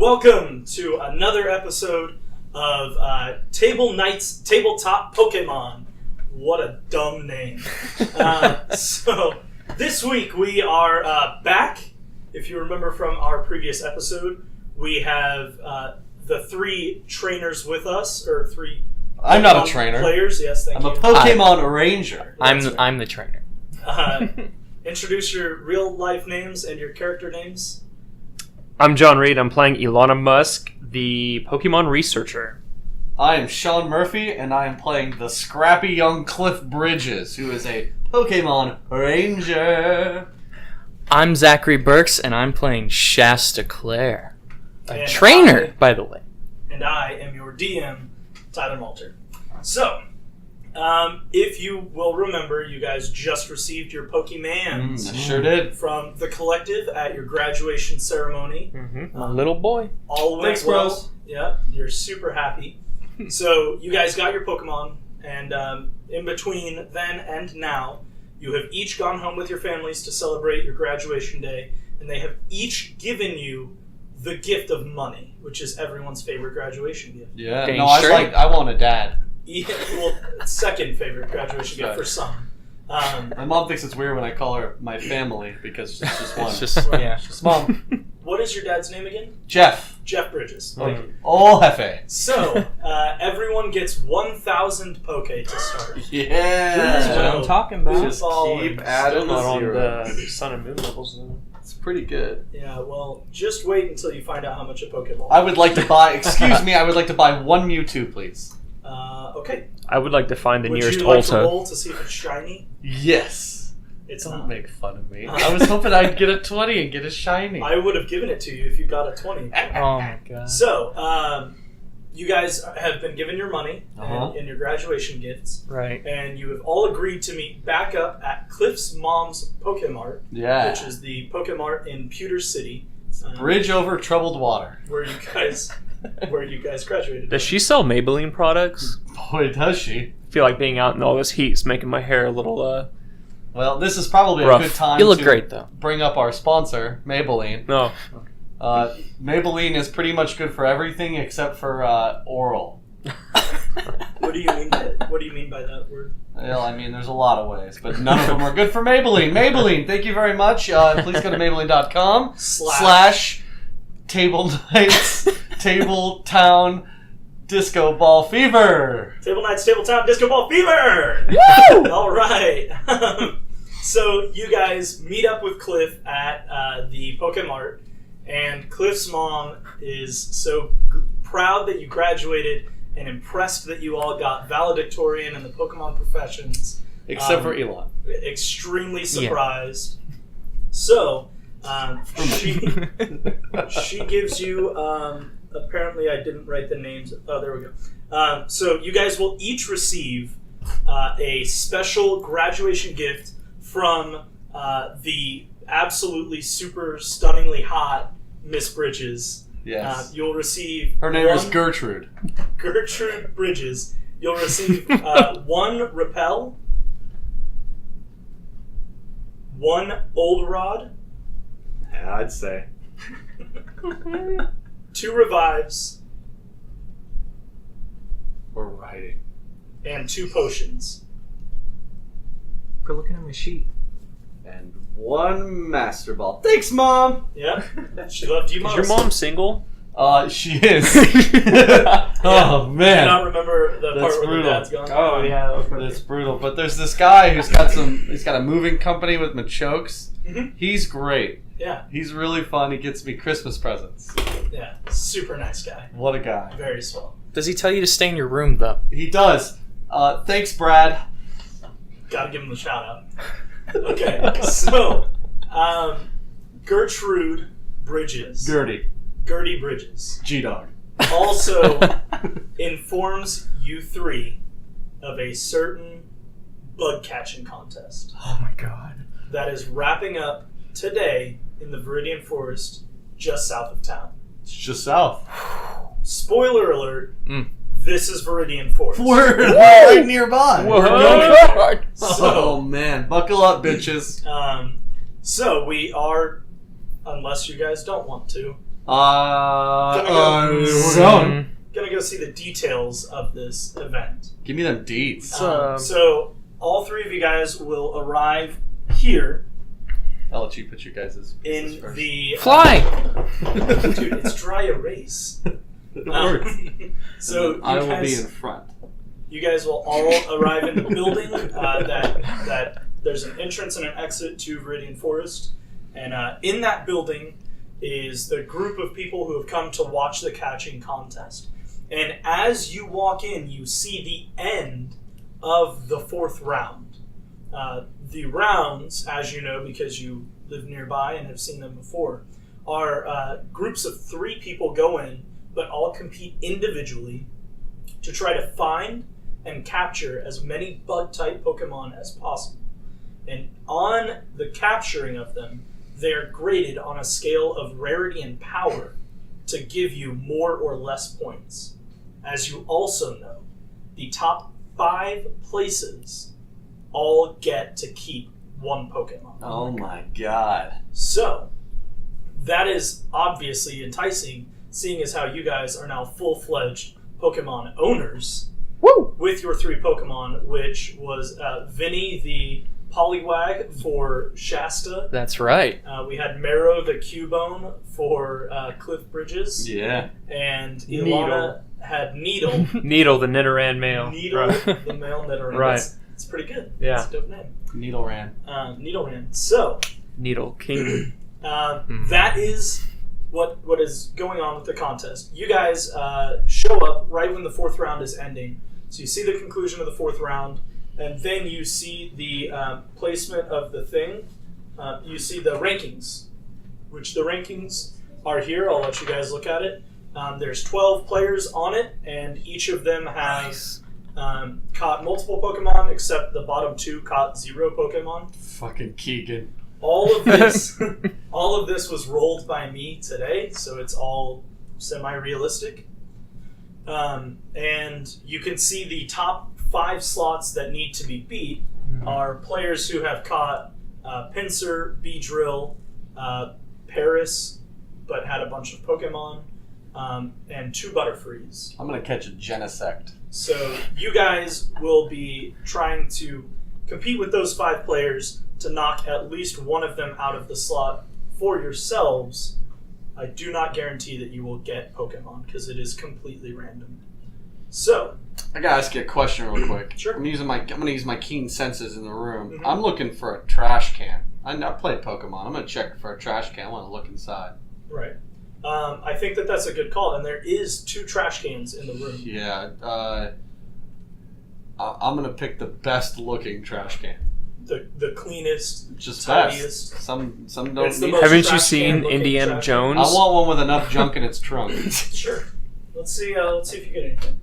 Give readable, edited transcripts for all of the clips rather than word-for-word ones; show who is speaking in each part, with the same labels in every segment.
Speaker 1: Welcome to another episode of Tabletop Pokemon. What a dumb name. So, this week we are back. If you remember from our previous episode, we have the three trainers with us, or three
Speaker 2: I'm not a trainer.
Speaker 1: Players, yes, thank you.
Speaker 2: I'm a Pokemon ranger.
Speaker 3: I'm the trainer.
Speaker 1: Introduce your real life names and your character names.
Speaker 4: I'm John Reed. I'm playing Ilana Musk, the Pokemon researcher.
Speaker 2: I am Sean Murphy, and I am playing the scrappy young Cliff Bridges, who is a Pokemon ranger.
Speaker 3: I'm Zachary Burks, and I'm playing Shasta Claire. A
Speaker 1: And
Speaker 3: trainer, by the way.
Speaker 1: And I am your DM, Tyler Malter. So, if you will remember, you guys just received your Pokemans
Speaker 2: I sure did.
Speaker 1: from the collective at your graduation ceremony.
Speaker 3: Mm-hmm. My little boy.
Speaker 1: All went
Speaker 2: Thanks,
Speaker 1: well.
Speaker 2: bros.
Speaker 1: Yeah, you're super happy. So, you guys got your Pokemon, and in between then and now, you have each gone home with your families to celebrate your graduation day, and they have each given you the gift of money, which is everyone's favorite graduation gift.
Speaker 2: Yeah,
Speaker 3: Dang
Speaker 2: no, I want a dad.
Speaker 1: Yeah, well, second favorite graduation gift for some.
Speaker 2: My mom thinks it's weird when I call her my family because it's just one.
Speaker 3: It's just, yeah.
Speaker 2: Just mom.
Speaker 1: What is your dad's name again?
Speaker 2: Jeff.
Speaker 1: Jeff Bridges.
Speaker 2: Thank you. Oh, Hefe.
Speaker 1: So, everyone gets 1,000 Poke to start.
Speaker 2: Yeah.
Speaker 4: That's what I'm talking about.
Speaker 2: Just
Speaker 1: Ball
Speaker 2: keep
Speaker 1: and
Speaker 2: adding
Speaker 4: Still not on
Speaker 2: zero.
Speaker 4: the Sun and Moon levels, though.
Speaker 2: It's pretty good.
Speaker 1: Yeah, well, just wait until you find out how much a Pokeball.
Speaker 2: I would like to buy, excuse me, I would like to buy one Mewtwo, please.
Speaker 1: Okay.
Speaker 4: I would like to find the
Speaker 1: Would
Speaker 4: nearest
Speaker 1: you like to
Speaker 4: Ulta.
Speaker 1: roll to see if it's shiny?
Speaker 2: Yes.
Speaker 1: It's
Speaker 2: Don't
Speaker 1: not.
Speaker 2: make fun of me. I was hoping I'd get a 20 and get a shiny.
Speaker 1: I would have given it to you if you got a 20.
Speaker 3: Oh my god.
Speaker 1: So, you guys have been given your money and your graduation gifts.
Speaker 3: Right.
Speaker 1: And you have all agreed to meet back up at Cliff's mom's Pokemart,
Speaker 2: Yeah.
Speaker 1: which is the Pokemart in Pewter City,
Speaker 2: Bridge over troubled water.
Speaker 1: where you guys graduated.
Speaker 4: Does she sell Maybelline products?
Speaker 2: Boy, does she.
Speaker 4: I feel like being out in all this heat is making my hair a little,
Speaker 2: Well, this is probably
Speaker 4: Rough.
Speaker 2: a good time
Speaker 3: You look
Speaker 2: to
Speaker 3: great, though.
Speaker 2: bring up our sponsor, Maybelline.
Speaker 4: no.
Speaker 2: Maybelline is pretty much good for everything except for oral.
Speaker 1: What do you mean by that word?
Speaker 2: Well, I mean, there's a lot of ways, but none of them are good for Maybelline. Maybelline, thank you very much. Please go to Maybelline.com / Table Nights, Table Town, Disco Ball Fever.
Speaker 1: Table Nights, Table Town, Disco Ball Fever!
Speaker 2: Woo!
Speaker 1: All right. So you guys meet up with Cliff at the Pokemart, and Cliff's mom is so proud that you graduated and impressed that you all got valedictorian in the Pokemon professions.
Speaker 2: Except for Elon.
Speaker 1: Extremely surprised. So, she gives you, apparently I didn't write the names. Oh, there we go. So you guys will each receive a special graduation gift from the absolutely super stunningly hot Miss Bridges.
Speaker 2: Yes.
Speaker 1: You'll receive...
Speaker 2: Her name is Gertrude.
Speaker 1: Gertrude Bridges. You'll receive one Repel, one Old Rod,
Speaker 2: Yeah, I'd say.
Speaker 1: 2 Revives,
Speaker 2: We're writing.
Speaker 1: and 2 Potions.
Speaker 3: We're looking at my sheet.
Speaker 2: And one Master Ball. Thanks, Mom!
Speaker 1: Yeah? She loved you
Speaker 4: Is
Speaker 1: most.
Speaker 4: your mom single?
Speaker 2: She is.
Speaker 1: Yeah.
Speaker 2: Oh,
Speaker 1: I
Speaker 2: man.
Speaker 1: cannot remember the
Speaker 2: That's
Speaker 1: part where
Speaker 2: brutal.
Speaker 1: the dad's gone.
Speaker 2: That's brutal. But there's this guy he's got a moving company with Machokes.
Speaker 1: Mhm.
Speaker 2: He's great.
Speaker 1: Yeah,
Speaker 2: He's really fun. He gets me Christmas presents.
Speaker 1: yeah. Super nice guy.
Speaker 2: What a guy.
Speaker 1: Very swell.
Speaker 3: Does he tell you to stay in your room, though?
Speaker 2: He does. Thanks, Brad.
Speaker 1: Gotta give him the shout out. Okay, so, Gertrude Bridges. Gertie Bridges.
Speaker 2: G-Dog.
Speaker 1: Also informs you 3 of a certain bug catching contest
Speaker 3: Oh my god.
Speaker 1: that is wrapping up today in the Viridian Forest just south of town.
Speaker 2: It's just south.
Speaker 1: Spoiler alert, this is Viridian Forest.
Speaker 2: We're right nearby.
Speaker 4: Whoa.
Speaker 2: Oh, man. Buckle up, bitches.
Speaker 1: So we are, unless you guys don't want to,
Speaker 2: We're going.
Speaker 1: Gonna go see the details of this event.
Speaker 2: Give me them deets.
Speaker 1: So all three of you guys will arrive here
Speaker 2: I'll let you put your guys'
Speaker 1: in
Speaker 2: first.
Speaker 1: the
Speaker 3: Fly!
Speaker 1: Dude, it's dry erase. So
Speaker 2: I will be in front.
Speaker 1: You guys will all arrive in the building. That there's an entrance and an exit to Viridian Forrest, and in that building is the group of people who have come to watch the catching contest. And as you walk in, you see the end of the fourth round. The rounds, as you know because you live nearby and have seen them before, are groups of 3 people go in, but all compete individually to try to find and capture as many bug-type Pokemon as possible. And on the capturing of them, they are graded on a scale of rarity and power to give you more or less points. As you also know, the top 5 places all get to keep 1 Pokemon.
Speaker 2: Oh my god.
Speaker 1: So, that is obviously enticing, seeing as how you guys are now full-fledged Pokemon owners.
Speaker 3: Woo!
Speaker 1: With your 3 Pokemon, which was Vinny the Poliwag for Shasta.
Speaker 3: That's right.
Speaker 1: We had Marrow the Cubone for Cliff Bridges.
Speaker 2: Yeah.
Speaker 1: And Ilana had Needle.
Speaker 4: Needle, the Nidoran male.
Speaker 1: Needle,
Speaker 4: Right.
Speaker 1: the male Nidoran.
Speaker 4: Right.
Speaker 1: It's pretty good.
Speaker 4: Yeah.
Speaker 1: It's a dope name.
Speaker 2: Needleran.
Speaker 1: Needleran. So,
Speaker 4: Needle King.
Speaker 1: that is what is going on with the contest. You guys show up right when the 4th round is ending. So you see the conclusion of the 4th round, and then you see the placement of the thing. You see the rankings, which the rankings are here. I'll let you guys look at it. There's 12 players on it, and each of them has caught multiple Pokemon, except the bottom 2 caught 0 Pokemon.
Speaker 2: Fucking Keegan.
Speaker 1: All of this was rolled by me today, so it's all semi-realistic. And you can see the top 5 slots that need to be beat are players who have caught Pinsir, Beedrill, Paris, but had a bunch of Pokemon, and 2 Butterfrees.
Speaker 2: I'm gonna catch a Genesect.
Speaker 1: So you guys will be trying to compete with those 5 players to knock at least one of them out of the slot for yourselves. I do not guarantee that you will get Pokemon because it is completely random. So,
Speaker 2: I gotta ask you a question real quick.
Speaker 1: Sure.
Speaker 2: I'm gonna use my keen senses in the room.
Speaker 1: Mhm.
Speaker 2: I'm looking for a trash can. I played Pokemon. I'm gonna check for a trash can. I want to look inside.
Speaker 1: right. I think that that's a good call, and there is 2 trash cans in the room.
Speaker 2: Yeah. I'm gonna pick the best looking trash can.
Speaker 1: The cleanest,
Speaker 2: Just
Speaker 1: tidiest.
Speaker 2: best. Some don't
Speaker 1: It's the
Speaker 2: need.
Speaker 1: most
Speaker 4: Haven't you
Speaker 1: trash
Speaker 4: seen
Speaker 1: can-looking
Speaker 4: Indiana
Speaker 1: trash
Speaker 4: Jones?
Speaker 2: I want one with enough junk in its trunk.
Speaker 1: Sure. Let's see if you get anything.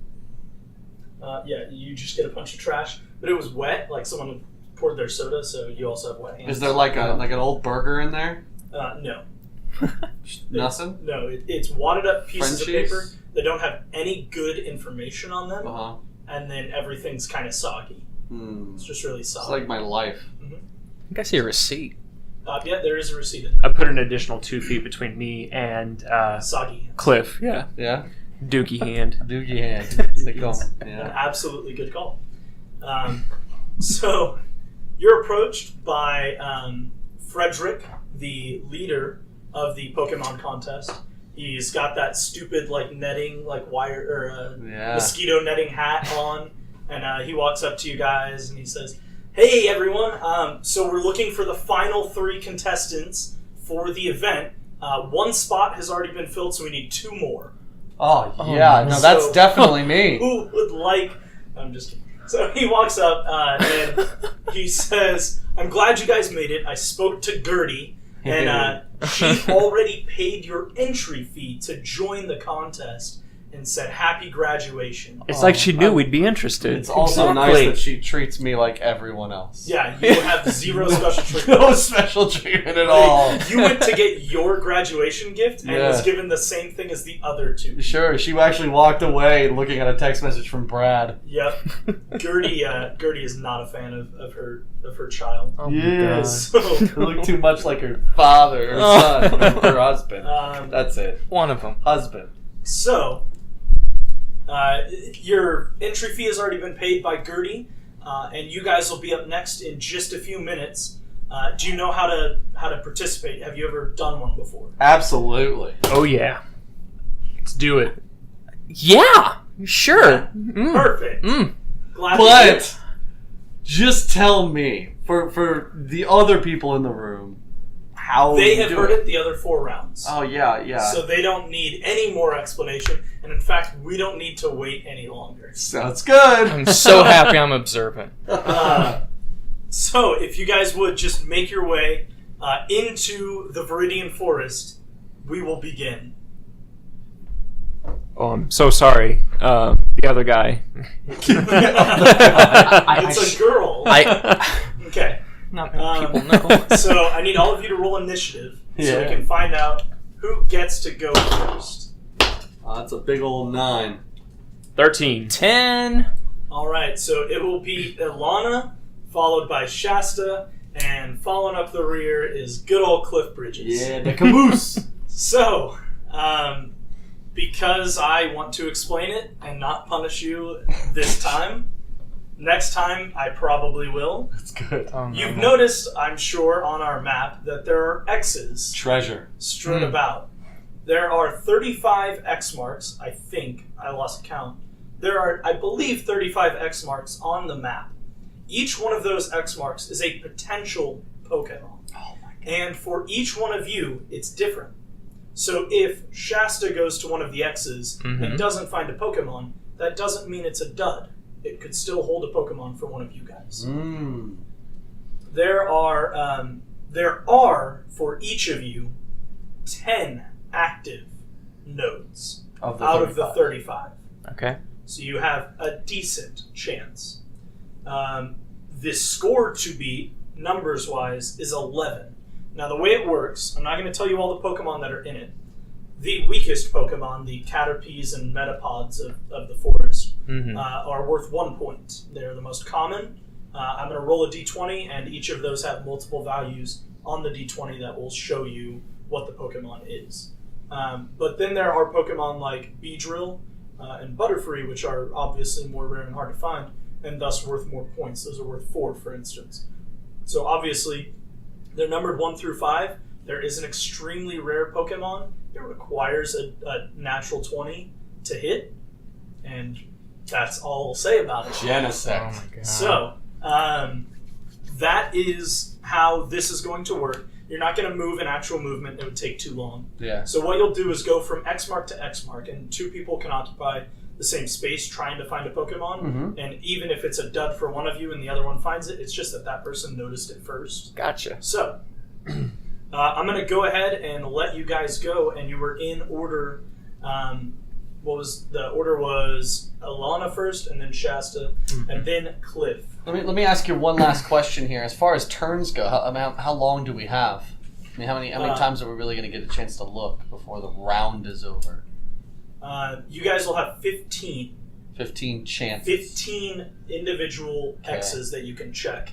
Speaker 1: Yeah, you just get a bunch of trash, but it was wet, like someone had poured their soda, so you also have wet hands.
Speaker 2: Is there like an old burger in there?
Speaker 1: No.
Speaker 2: Nothing.
Speaker 1: No, it's wadded up pieces
Speaker 2: Frenchies?
Speaker 1: of paper that don't have any good information on them, and then everything's kind of soggy. It's just really
Speaker 2: It's
Speaker 1: soggy.
Speaker 2: like my life.
Speaker 3: I think I see a receipt.
Speaker 1: Yeah, there is a receipt.
Speaker 4: I put an additional 2 feet between me and
Speaker 1: Soggy.
Speaker 4: Cliff. Yeah.
Speaker 2: Yeah.
Speaker 4: Dookie hand.
Speaker 2: Doogie hand. They call them.
Speaker 1: An
Speaker 2: Yeah.
Speaker 1: absolutely good call. So you're approached by Frederick, the leader of the Pokemon contest. He's got that stupid netting, wire or mosquito netting hat on, and he walks up to you guys and he says, "Hey everyone! So we're looking for the final 3 contestants for the event. 1 spot has already been filled, so we need 2 more.
Speaker 2: Oh yeah. No, that's
Speaker 1: So-
Speaker 2: definitely me.
Speaker 1: Who would like?" I'm just kidding. So he walks up and he says, "I'm glad you guys made it. I spoke to Gertie, and she already paid your entry fee to join the contest, and said, "Happy graduation."
Speaker 4: It's like she knew we'd be interested.
Speaker 2: It's also nice that she treats me like everyone else.
Speaker 1: Yeah, you have zero special treatment.
Speaker 2: No special treatment at all.
Speaker 1: You went to get your graduation gift and was given the same thing as the other two.
Speaker 2: Sure, she actually walked away looking at a text message from Brad.
Speaker 1: Yep. Gertie is not a fan of her child.
Speaker 2: Oh yeah. So, it looked too much like her father, her son, her husband. That's it.
Speaker 3: One of them.
Speaker 2: Husband.
Speaker 1: So, your entry fee has already been paid by Gertie, and you guys will be up next in just a few minutes. Do you know how to participate? Have you ever done one before?
Speaker 2: Absolutely.
Speaker 4: Oh yeah. Let's do it.
Speaker 3: Yeah, sure.
Speaker 1: Perfect. Glad to hear it.
Speaker 2: Just tell me, for the other people in the room, how
Speaker 1: they have heard it the other 4 rounds.
Speaker 2: Oh, yeah. So
Speaker 1: they don't need any more explanation, and in fact, we don't need to wait any longer.
Speaker 2: Sounds good.
Speaker 3: I'm so happy I'm observant.
Speaker 1: So, if you guys would just make your way into the Viridian Forest, we will begin.
Speaker 4: Oh, I'm so sorry. The other guy.
Speaker 1: It's a girl. Okay.
Speaker 3: Not many people know.
Speaker 1: So I need all of you to roll initiative so we can find out who gets to go first.
Speaker 2: That's a big old 9.
Speaker 4: 13.
Speaker 3: 10.
Speaker 1: All right, so it will be Ilana, followed by Shasta, and following up the rear is good old Cliff Bridges.
Speaker 2: Yeah, the caboose.
Speaker 1: So, because I want to explain it and not punish you this time, next time I probably will.
Speaker 2: That's good.
Speaker 1: You've noticed, I'm sure, on our map that there are X's
Speaker 2: treasure
Speaker 1: strewn about. There are 35 X marks, I think. I lost count. There are, I believe, 35 X marks on the map. Each one of those X marks is a potential Pokemon.
Speaker 2: Oh my God.
Speaker 1: And for each one of you, it's different. So if Shasta goes to one of the X's and doesn't find a Pokemon, that doesn't mean it's a dud. It could still hold a Pokemon for one of you guys. There are for each of you 10 active nodes out of the 35.
Speaker 3: Okay.
Speaker 1: So you have a decent chance. The score to beat, numbers-wise, is 11. Now, the way it works, I'm not going to tell you all the Pokemon that are in it. The weakest Pokemon, the Caterpies and Metapods of the forest, are worth 1 point. They're the most common. I'm going to roll a d20, and each of those have multiple values on the d20 that will show you what the Pokemon is. But then there are Pokemon like Beedrill and Butterfree, which are obviously more rare and hard to find, and thus worth more points. Those are worth 4, for instance. So obviously, they're numbered 1 through 5. There is an extremely rare Pokemon. It requires a natural 20 to hit, and that's all I'll say about it.
Speaker 2: Genesect.
Speaker 3: Oh my God.
Speaker 1: So, that is how this is going to work. You're not going to move an actual movement. It would take too long.
Speaker 2: Yeah.
Speaker 1: So what you'll do is go from X mark to X mark, and 2 people can occupy the same space trying to find a Pokemon. And even if it's a dud for one of you and the other one finds it, it's just that person noticed it first.
Speaker 3: Gotcha.
Speaker 1: So, I'm going to go ahead and let you guys go, and you were in order. The order was Ilana first, and then Shasta, and then Cliff.
Speaker 2: Let me ask you one last question here. As far as turns go, how long do we have? I mean, how many times are we really going to get a chance to look before the round is over?
Speaker 1: You guys will have 15.
Speaker 2: 15 chances.
Speaker 1: 15 individual X's that you can check.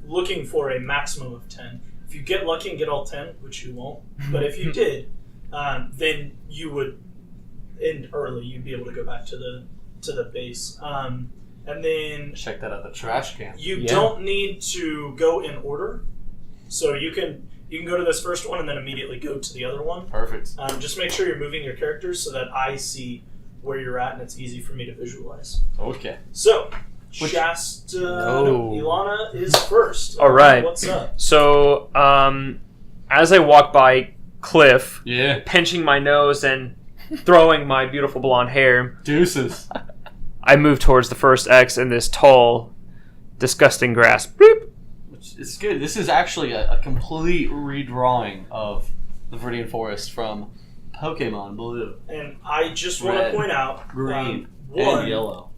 Speaker 1: Looking for a maximum of 10. If you get lucky and get all 10, which you won't, but if you did, then you would end early. You'd be able to go back to the base. And then
Speaker 2: check that out, the trash can.
Speaker 1: You don't need to go in order, so you can go to this first one and then immediately go to the other one.
Speaker 2: Perfect.
Speaker 1: Just make sure you're moving your characters so that I see where you're at and it's easy for me to visualize.
Speaker 2: Okay.
Speaker 1: So, Ilana is first.
Speaker 4: All right.
Speaker 1: What's up?
Speaker 4: So, as I walk by Cliff,
Speaker 2: pinching
Speaker 4: my nose and throwing my beautiful blonde hair,
Speaker 2: deuces,
Speaker 4: I move towards the first X in this tall, disgusting grass. Bloop.
Speaker 2: Which is good. This is actually a complete redrawing of the Viridian Forest from Pokemon Blue.
Speaker 1: And I just want
Speaker 2: Red.
Speaker 1: to point out,
Speaker 2: Green.
Speaker 1: one,
Speaker 2: And yellow.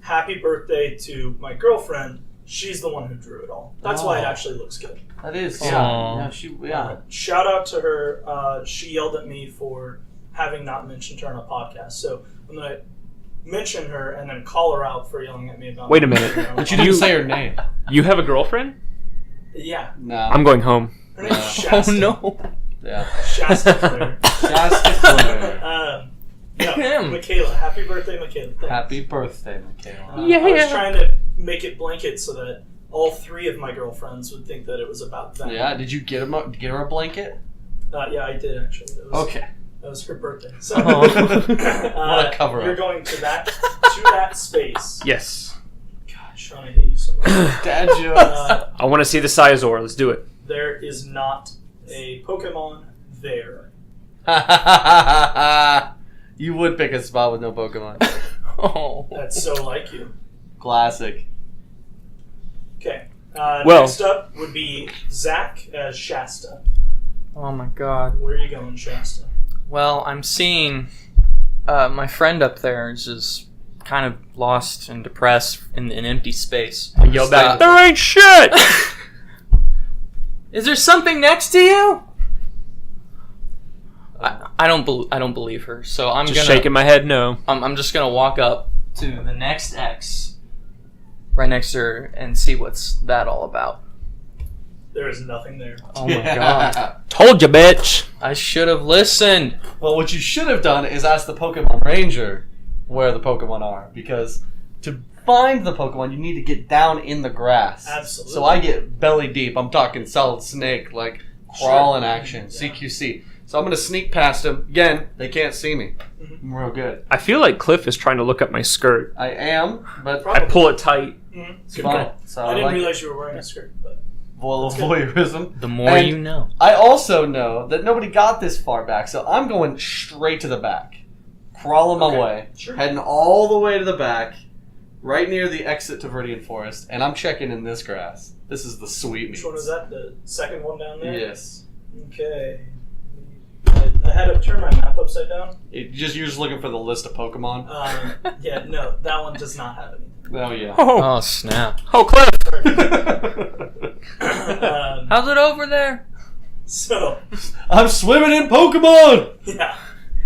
Speaker 1: happy birthday to my girlfriend. She's the one who drew it all. That's why it actually looks good.
Speaker 2: That is.
Speaker 3: Aw.
Speaker 2: Yeah.
Speaker 1: Shout out to her. She yelled at me for having not mentioned her on a podcast. So I'm going to mention her and then call her out for yelling at me about
Speaker 4: Wait a minute.
Speaker 2: But you didn't say her name.
Speaker 4: You have a girlfriend?
Speaker 1: Yeah.
Speaker 2: No.
Speaker 4: I'm going home.
Speaker 1: Her name's
Speaker 2: No.
Speaker 1: Shasta.
Speaker 3: Oh no.
Speaker 2: Yeah.
Speaker 1: Shasta Claire.
Speaker 2: Shasta Claire.
Speaker 1: No, Michaela. Happy birthday, Michaela. Thanks.
Speaker 2: Happy birthday, Michaela.
Speaker 1: I was trying to make it blanket so that all three of my girlfriends would think that it was about them.
Speaker 2: Yeah, did you get her a blanket?
Speaker 1: Yeah, I did actually.
Speaker 2: Okay.
Speaker 1: That was her birthday. So,
Speaker 2: What a cover-up.
Speaker 1: You're going to that space.
Speaker 4: Yes.
Speaker 1: God, Sean, I hate you so much.
Speaker 2: Dad jokes.
Speaker 4: I want to see the Sizor. Let's do it.
Speaker 1: There is not a Pokemon there.
Speaker 2: You would pick a spot with no Pokemon.
Speaker 3: Oh.
Speaker 1: That's so like you.
Speaker 2: Classic.
Speaker 1: Okay.
Speaker 4: Well-
Speaker 1: Next up would be Zach as Shasta.
Speaker 3: Oh my god.
Speaker 1: Where are you going, Shasta?
Speaker 3: Well, I'm seeing my friend up there is just kind of lost and depressed in an empty space.
Speaker 4: I yell back, there ain't shit!
Speaker 3: Is there something next to you? I don't believe her. So I'm
Speaker 4: Just
Speaker 3: gonna
Speaker 4: shaking my head no.
Speaker 3: I'm just gonna walk up to the next X, right next to her, and see what's that all about.
Speaker 1: There is nothing there.
Speaker 3: Oh my god!
Speaker 4: Told you, bitch.
Speaker 3: I should have listened.
Speaker 2: Well, what you should have done is ask the Pokemon Ranger where the Pokemon are, because to find the Pokemon, you need to get down in the grass.
Speaker 1: Absolutely.
Speaker 2: So I get belly deep. I'm talking Solid Snake, like crawling action, CQC. So I'm going to sneak past them. Again, they can't see me. I'm real good.
Speaker 4: I feel like Cliff is trying to look up my skirt.
Speaker 2: I am, but
Speaker 1: Probably.
Speaker 4: I pull it tight.
Speaker 2: it's
Speaker 1: Good
Speaker 2: fine.
Speaker 1: call.
Speaker 2: So
Speaker 1: I didn't
Speaker 2: like
Speaker 1: realize you were wearing a skirt, but
Speaker 2: voyeurism.
Speaker 3: The more
Speaker 2: And
Speaker 3: you know.
Speaker 2: I also know that nobody got this far back, so I'm going straight to the back. Crawling my
Speaker 1: Okay,
Speaker 2: way.
Speaker 1: sure.
Speaker 2: Heading all the way to the back, right near the exit to Viridian Forrest, and I'm checking in this grass. This is the sweet
Speaker 1: which
Speaker 2: meats.
Speaker 1: one was that? The second one down there?
Speaker 2: Yes.
Speaker 1: Okay. I had to turn my map upside down.
Speaker 2: You're just looking for the list of Pokemon.
Speaker 1: Yeah, no, that one does not have anything.
Speaker 2: Oh, yeah.
Speaker 3: Oh snap!
Speaker 4: Oh, Cliff.
Speaker 3: How's it over there?
Speaker 1: So,
Speaker 2: I'm swimming in Pokemon!
Speaker 1: yeah,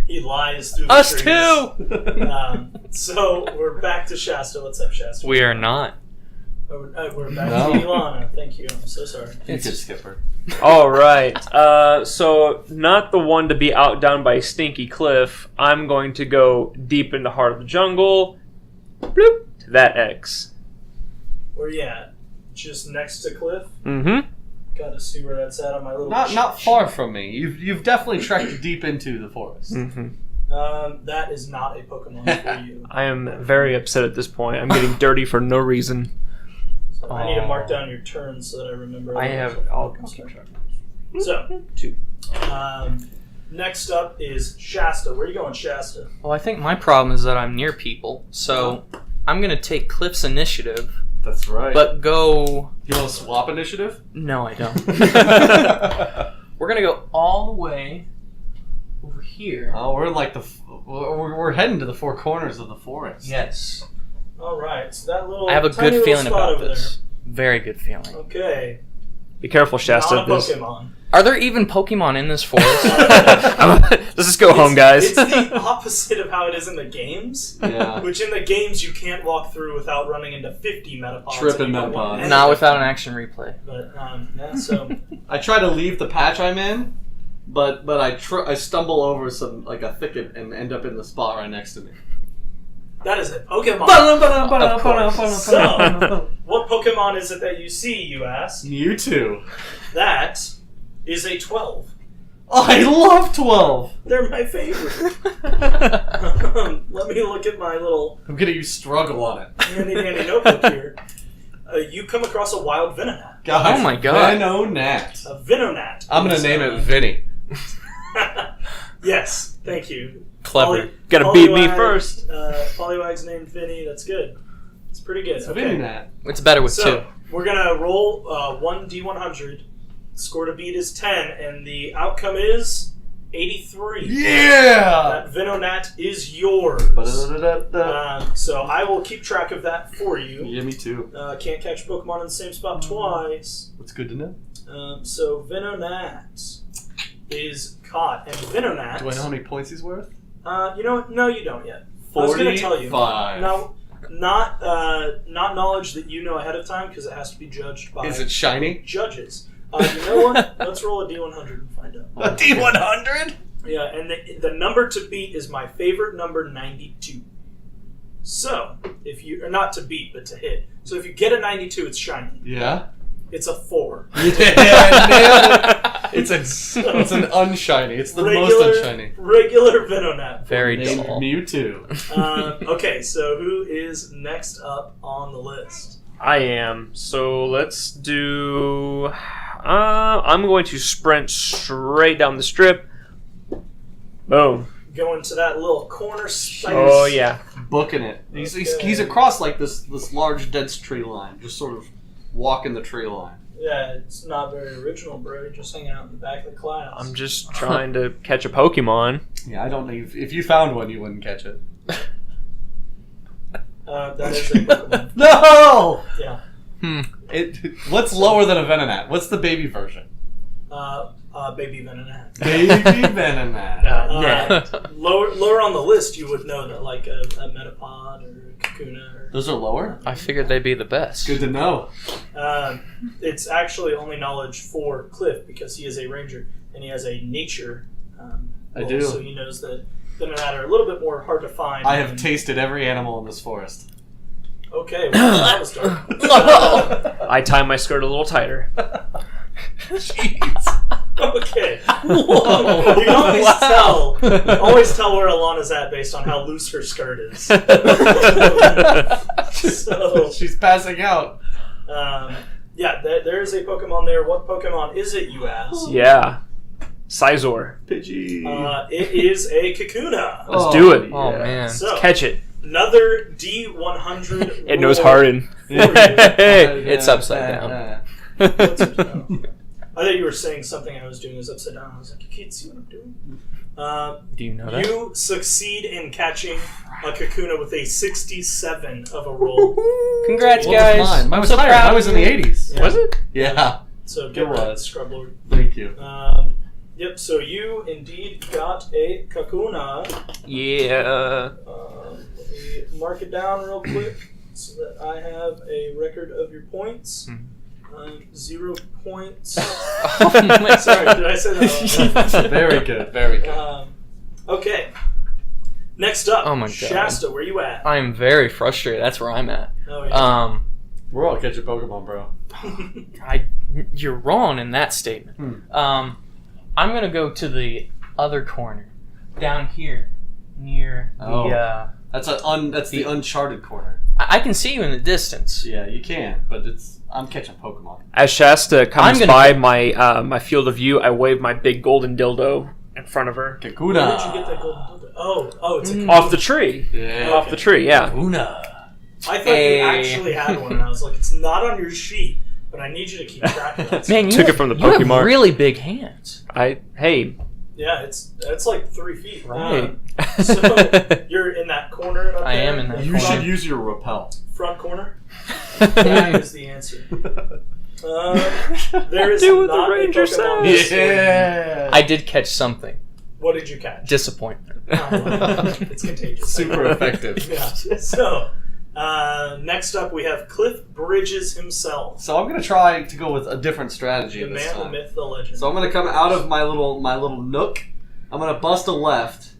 Speaker 1: he lies through the
Speaker 3: Us
Speaker 1: trees.
Speaker 3: too.
Speaker 1: So, we're back to Shasta. What's up, Shasta?
Speaker 3: We are not.
Speaker 1: We're back
Speaker 2: No.
Speaker 1: to Ilana. Thank you. I'm so sorry.
Speaker 2: You could skip her.
Speaker 4: All right. So not the one to be outdone by Stinky Cliff. I'm going to go deep in the heart of the jungle. Bloop. To that X.
Speaker 1: Where you at? Just next to Cliff?
Speaker 4: Mm-hmm.
Speaker 1: Gotta see where that's at on my little...
Speaker 2: Not far from me. You've definitely trekked deep into the forest.
Speaker 4: Mm-hmm.
Speaker 1: That is not a Pokemon for you.
Speaker 4: I am very upset at this point. I'm getting dirty for no reason.
Speaker 1: So I need to mark down your turns so that I remember.
Speaker 4: I'll keep track.
Speaker 1: So,
Speaker 4: 2.
Speaker 1: Next up is Shasta. Where are you going, Shasta?
Speaker 3: Well, I think my problem is that I'm near people, so I'm gonna take Cliff's initiative,
Speaker 2: That's right.
Speaker 3: but go.
Speaker 2: You want to swap initiative?
Speaker 3: No, I don't. We're gonna go all the way over here.
Speaker 2: Oh, we're in like we're heading to the four corners of the forest.
Speaker 3: Yes.
Speaker 1: All right, so that little.
Speaker 3: I have a
Speaker 1: tiny
Speaker 3: good
Speaker 1: little
Speaker 3: feeling
Speaker 1: spot
Speaker 3: about
Speaker 1: over
Speaker 3: this. Very good feeling.
Speaker 1: There. Okay.
Speaker 4: Be careful, Shasta.
Speaker 1: Not a Pokemon.
Speaker 3: Are there even Pokemon in this forest?
Speaker 4: Let's just go home, guys.
Speaker 1: It's the opposite of how it is in the games.
Speaker 2: Yeah.
Speaker 1: Which in the games you can't walk through without running into 50 Metapods.
Speaker 2: Tripping
Speaker 1: and you don't want
Speaker 2: Metapods.
Speaker 1: any
Speaker 3: Not
Speaker 1: of
Speaker 3: without
Speaker 1: them.
Speaker 3: an action replay.
Speaker 1: But yeah, so
Speaker 2: I try to leave the patch I'm in, but I stumble over some like a thicket and end up in the spot right next to me.
Speaker 1: that is a Pokemon.
Speaker 3: Of course.
Speaker 1: So, what Pokemon is it that you see, you ask?
Speaker 2: Mewtwo.
Speaker 1: That is a 12.
Speaker 2: Oh, I love 12.
Speaker 1: They're my favorite. Let me look at my little
Speaker 2: I'm getting you struggle on it.
Speaker 1: handy dandy notebook here. You come across a wild Venonat.
Speaker 2: Guys,
Speaker 3: Oh my God.
Speaker 2: Venonat.
Speaker 1: A Venonat.
Speaker 2: I'm gonna name it Vinny.
Speaker 1: Yes, thank you.
Speaker 3: Clever.
Speaker 4: Gotta beat me
Speaker 1: Poliwag,
Speaker 4: first.
Speaker 1: Poliwag's named Vinny. That's good. It's pretty good.
Speaker 2: It's
Speaker 1: Okay.
Speaker 2: Venonat.
Speaker 3: It's better with
Speaker 1: So,
Speaker 3: two.
Speaker 1: we're gonna roll 1d100. Score to beat is 10, and the outcome is 83.
Speaker 2: Yeah!
Speaker 1: That Venonat is yours. So I will keep track of that for you.
Speaker 2: Yeah, me too.
Speaker 1: Can't catch Pokemon in the same spot twice.
Speaker 2: That's good to know.
Speaker 1: So Venonat is caught. And Venonat...
Speaker 2: Do I know how many points he's worth?
Speaker 1: You know what? No, you don't yet.
Speaker 2: 45.
Speaker 1: I was going to tell you. No, not knowledge that you know ahead of time, because it has to be judged by...
Speaker 2: Is it shiny?
Speaker 1: Judges. You know what? Let's roll a D100 and find out.
Speaker 2: A D100?
Speaker 1: Yeah, and the number to beat is my favorite number, 92. So, if you... Or not to beat, but to hit. So if you get a 92, it's shiny.
Speaker 2: Yeah?
Speaker 1: It's a 4.
Speaker 2: Yeah, nailed it. It's an unshiny. It's the most unshiny.
Speaker 1: Regular Venonat.
Speaker 3: Very
Speaker 2: Named
Speaker 3: dull.
Speaker 2: Mewtwo.
Speaker 1: Okay, so who is next up on the list?
Speaker 4: I am. So let's do... I'm going to sprint straight down the strip. Boom.
Speaker 1: Going to that little corner space.
Speaker 4: Oh, yeah.
Speaker 2: Booking it. He's across like this large dead tree line. Just sort of walking the tree line.
Speaker 1: Yeah, it's not very original, bro. You're just hanging out in the back of the class.
Speaker 4: I'm just trying to catch a Pokemon.
Speaker 2: Yeah, I don't know. If you found one, you wouldn't catch it.
Speaker 1: That is a Pokemon.
Speaker 2: No!
Speaker 1: Yeah.
Speaker 2: What's lower than a Venonat? What's the baby version?
Speaker 1: Baby Venonat.
Speaker 2: Baby Venonat.
Speaker 1: Lower on the list, you would know that, like a Metapod or a Kakuna.
Speaker 2: Those are lower?
Speaker 3: I figured they'd be the best.
Speaker 2: Good to know.
Speaker 1: It's actually only knowledge for Cliff because he is a ranger and he has a nature.
Speaker 2: I do.
Speaker 1: So he knows that Venonat are a little bit more hard to find.
Speaker 2: I have tasted every animal in this forest.
Speaker 1: Okay, well, that was dark.
Speaker 4: I tie my skirt a little tighter.
Speaker 2: Jeez.
Speaker 1: Okay.
Speaker 2: Whoa.
Speaker 1: You can always tell where Alana's at based on how loose her skirt is. So,
Speaker 2: She's passing out.
Speaker 1: Yeah, there is a Pokemon there. What Pokemon is it, you ask?
Speaker 4: Yeah. Sizor.
Speaker 2: Pidgey.
Speaker 1: It is a Kakuna.
Speaker 4: Let's do it.
Speaker 3: Oh, man.
Speaker 1: So,
Speaker 4: Catch it.
Speaker 1: another D100.
Speaker 4: It knows Harden.
Speaker 3: It's upside down.
Speaker 1: I thought you were saying something I was doing is upside down. I was like, you can't see what I'm doing.
Speaker 3: Do you know that?
Speaker 1: You succeed in catching a Kakuna with a 67 of a roll.
Speaker 3: Congrats,
Speaker 2: What
Speaker 3: guys.
Speaker 2: was mine? Mine
Speaker 3: I'm
Speaker 2: was
Speaker 3: so
Speaker 2: higher.
Speaker 3: proud
Speaker 2: Mine
Speaker 3: of
Speaker 2: was in
Speaker 3: you.
Speaker 2: the 80s.
Speaker 1: Yeah.
Speaker 4: Was it?
Speaker 2: Yeah.
Speaker 1: So get
Speaker 2: It
Speaker 1: that,
Speaker 2: was.
Speaker 1: Scrub Lord.
Speaker 2: Thank you.
Speaker 1: Yep, so you indeed got a Kakuna.
Speaker 3: Yeah.
Speaker 1: Let me mark it down real quick so that I have a record of your points. 0 points.
Speaker 3: Oh, my
Speaker 1: Sorry, did I say that?
Speaker 2: Very good. Very good.
Speaker 1: Okay. Next up,
Speaker 3: Oh my God.
Speaker 1: Shasta, where you at?
Speaker 3: I'm very frustrated. That's where I'm at.
Speaker 1: Oh, yeah.
Speaker 2: We're all catching Pokemon, bro.
Speaker 3: You're wrong in that statement. I'm gonna go to the other corner, down here, near the.
Speaker 2: That's the uncharted corner.
Speaker 3: I can see you in the distance.
Speaker 2: Yeah, you can, but I'm catching Pokemon.
Speaker 4: As Shasta comes
Speaker 3: I'm gonna
Speaker 4: by
Speaker 3: go-
Speaker 4: my field of view, I wave my big golden dildo in front of her.
Speaker 1: Where
Speaker 2: Kakuna.
Speaker 1: did you get that golden dildo? Oh, it's a
Speaker 4: Off the tree.
Speaker 2: Yeah.
Speaker 4: Off the tree, yeah.
Speaker 2: Kakuna.
Speaker 1: I thought you actually had one, and I was like, it's not on your sheet, but I need you to keep track of that.
Speaker 3: Man, you
Speaker 4: Took
Speaker 3: have,
Speaker 4: it from the
Speaker 3: you have
Speaker 4: Pokemon.
Speaker 3: really big hands.
Speaker 4: Hey.
Speaker 1: Yeah, it's like 3 feet.
Speaker 3: Right.
Speaker 1: So you're in that corner up
Speaker 3: I
Speaker 1: there?
Speaker 3: am in that
Speaker 2: You
Speaker 3: corner.
Speaker 2: should use your repel.
Speaker 1: Front corner? That is the answer. There is
Speaker 4: Do what the
Speaker 1: not
Speaker 4: ranger
Speaker 1: a Pokemon
Speaker 4: says.
Speaker 1: this way.
Speaker 2: Yeah.
Speaker 3: I did catch something.
Speaker 1: What did you catch?
Speaker 3: Disappointment.
Speaker 1: It's contagious.
Speaker 2: Super effective.
Speaker 1: Yeah. So, next up we have Cliff Bridges himself.
Speaker 2: So I'm gonna try to go with a different strategy
Speaker 1: The
Speaker 2: this
Speaker 1: man, the
Speaker 2: time.
Speaker 1: myth, the legend.
Speaker 2: So I'm gonna come out of my little nook. I'm gonna bust a left,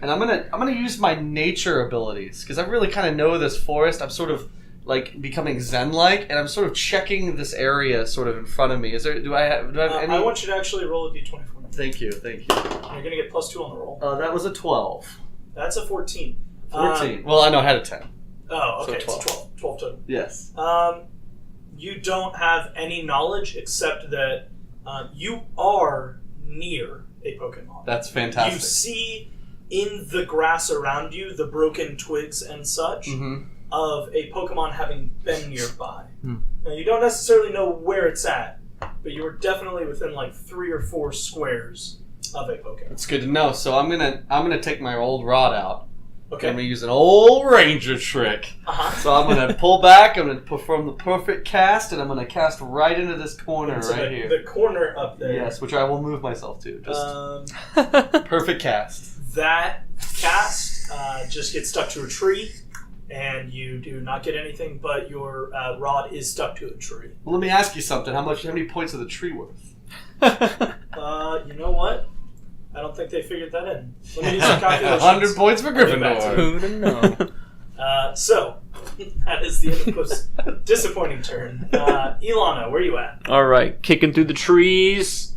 Speaker 2: and I'm gonna use my nature abilities because I really kind of know this forest. I'm sort of like becoming zen-like, and I'm sort of checking this area sort of in front of me. Do I have any?
Speaker 1: I want you to actually roll a d20 for me.
Speaker 2: Thank you.
Speaker 1: You're gonna get +2 on the roll.
Speaker 2: That was a 12.
Speaker 1: That's a 14.
Speaker 2: 14. Well, I know I had a 10.
Speaker 1: Oh, okay.
Speaker 2: So
Speaker 1: It's 12 total.
Speaker 2: Yes.
Speaker 1: You don't have any knowledge except that you are near a Pokemon.
Speaker 2: That's fantastic.
Speaker 1: You see in the grass around you the broken twigs and such of a Pokemon having been nearby. Now, you don't necessarily know where it's at, but you were definitely within like 3 or 4 squares of a Pokemon.
Speaker 2: That's good to know. So I'm gonna take my old rod out.
Speaker 1: Okay.
Speaker 2: I'm gonna use an old ranger trick.
Speaker 1: Uh-huh.
Speaker 2: So I'm gonna pull back. I'm gonna perform the perfect cast, and I'm gonna cast right into this corner right here.
Speaker 1: The corner up there.
Speaker 2: Yes, which I will move myself to. Just perfect cast.
Speaker 1: That cast just gets stuck to a tree, and you do not get anything, but your rod is stuck to a tree.
Speaker 2: Well, let me ask you something. How many points is the tree worth?
Speaker 1: You know what? I don't think they figured that in. Let me do some calculations.
Speaker 2: 100 points for
Speaker 1: I'll get back to
Speaker 2: Gryffindor.
Speaker 3: Who to know?
Speaker 1: So, that is the end of Cliff's disappointing turn. Ilana, where are you at?
Speaker 4: All right, kicking through the trees.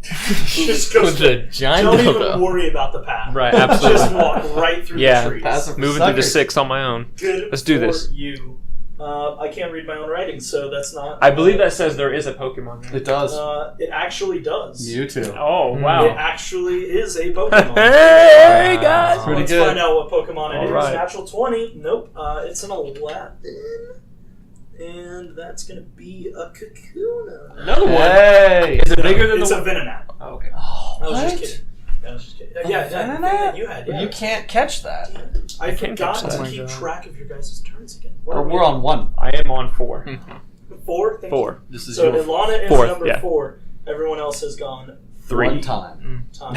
Speaker 1: Just go
Speaker 3: With the giant
Speaker 1: Don't even
Speaker 3: dildo.
Speaker 1: worry about the path.
Speaker 4: Right, absolutely.
Speaker 1: Just walk right through
Speaker 4: Yeah.
Speaker 1: the trees.
Speaker 2: Passive for
Speaker 4: Moving through the
Speaker 2: suckers.
Speaker 4: 6 on my own.
Speaker 1: Good
Speaker 4: Let's do
Speaker 1: for
Speaker 4: this.
Speaker 1: you. I can't read my own writing, so that's not...
Speaker 4: I believe that says there is a Pokemon there.
Speaker 2: It does.
Speaker 1: It actually does.
Speaker 2: You too.
Speaker 4: Oh,
Speaker 1: It
Speaker 4: wow.
Speaker 1: actually is a Pokemon.
Speaker 4: Hey,
Speaker 2: Wow.
Speaker 4: guys!
Speaker 2: Pretty
Speaker 1: Let's
Speaker 2: good.
Speaker 1: find out what Pokemon it
Speaker 4: All
Speaker 1: is.
Speaker 4: right.
Speaker 1: Natural 20. Nope. It's an 11. And that's going to be a Kakuna.
Speaker 4: Another one.
Speaker 2: Hey!
Speaker 4: Is it bigger than
Speaker 1: It's
Speaker 4: the
Speaker 1: a Venonat.
Speaker 4: Oh, okay.
Speaker 2: Oh,
Speaker 1: I was
Speaker 2: what?
Speaker 1: just kidding. I was just kidding. Yeah, the thing
Speaker 2: Venonat?
Speaker 1: that you had. Yeah.
Speaker 2: You can't catch that.
Speaker 1: I
Speaker 4: can't
Speaker 1: forgot
Speaker 4: catch that.
Speaker 1: to
Speaker 4: Oh my
Speaker 1: keep
Speaker 4: God.
Speaker 1: track of your guys' turns again.
Speaker 2: Or we're on 1.
Speaker 4: I am on 4.
Speaker 1: 4? Thank
Speaker 4: 4.
Speaker 2: This is
Speaker 1: You. So
Speaker 2: your
Speaker 1: Ilana is
Speaker 4: Fourth,
Speaker 1: number
Speaker 4: yeah.
Speaker 1: 4. Everyone else has gone
Speaker 4: 3.
Speaker 2: 1 time.
Speaker 1: So,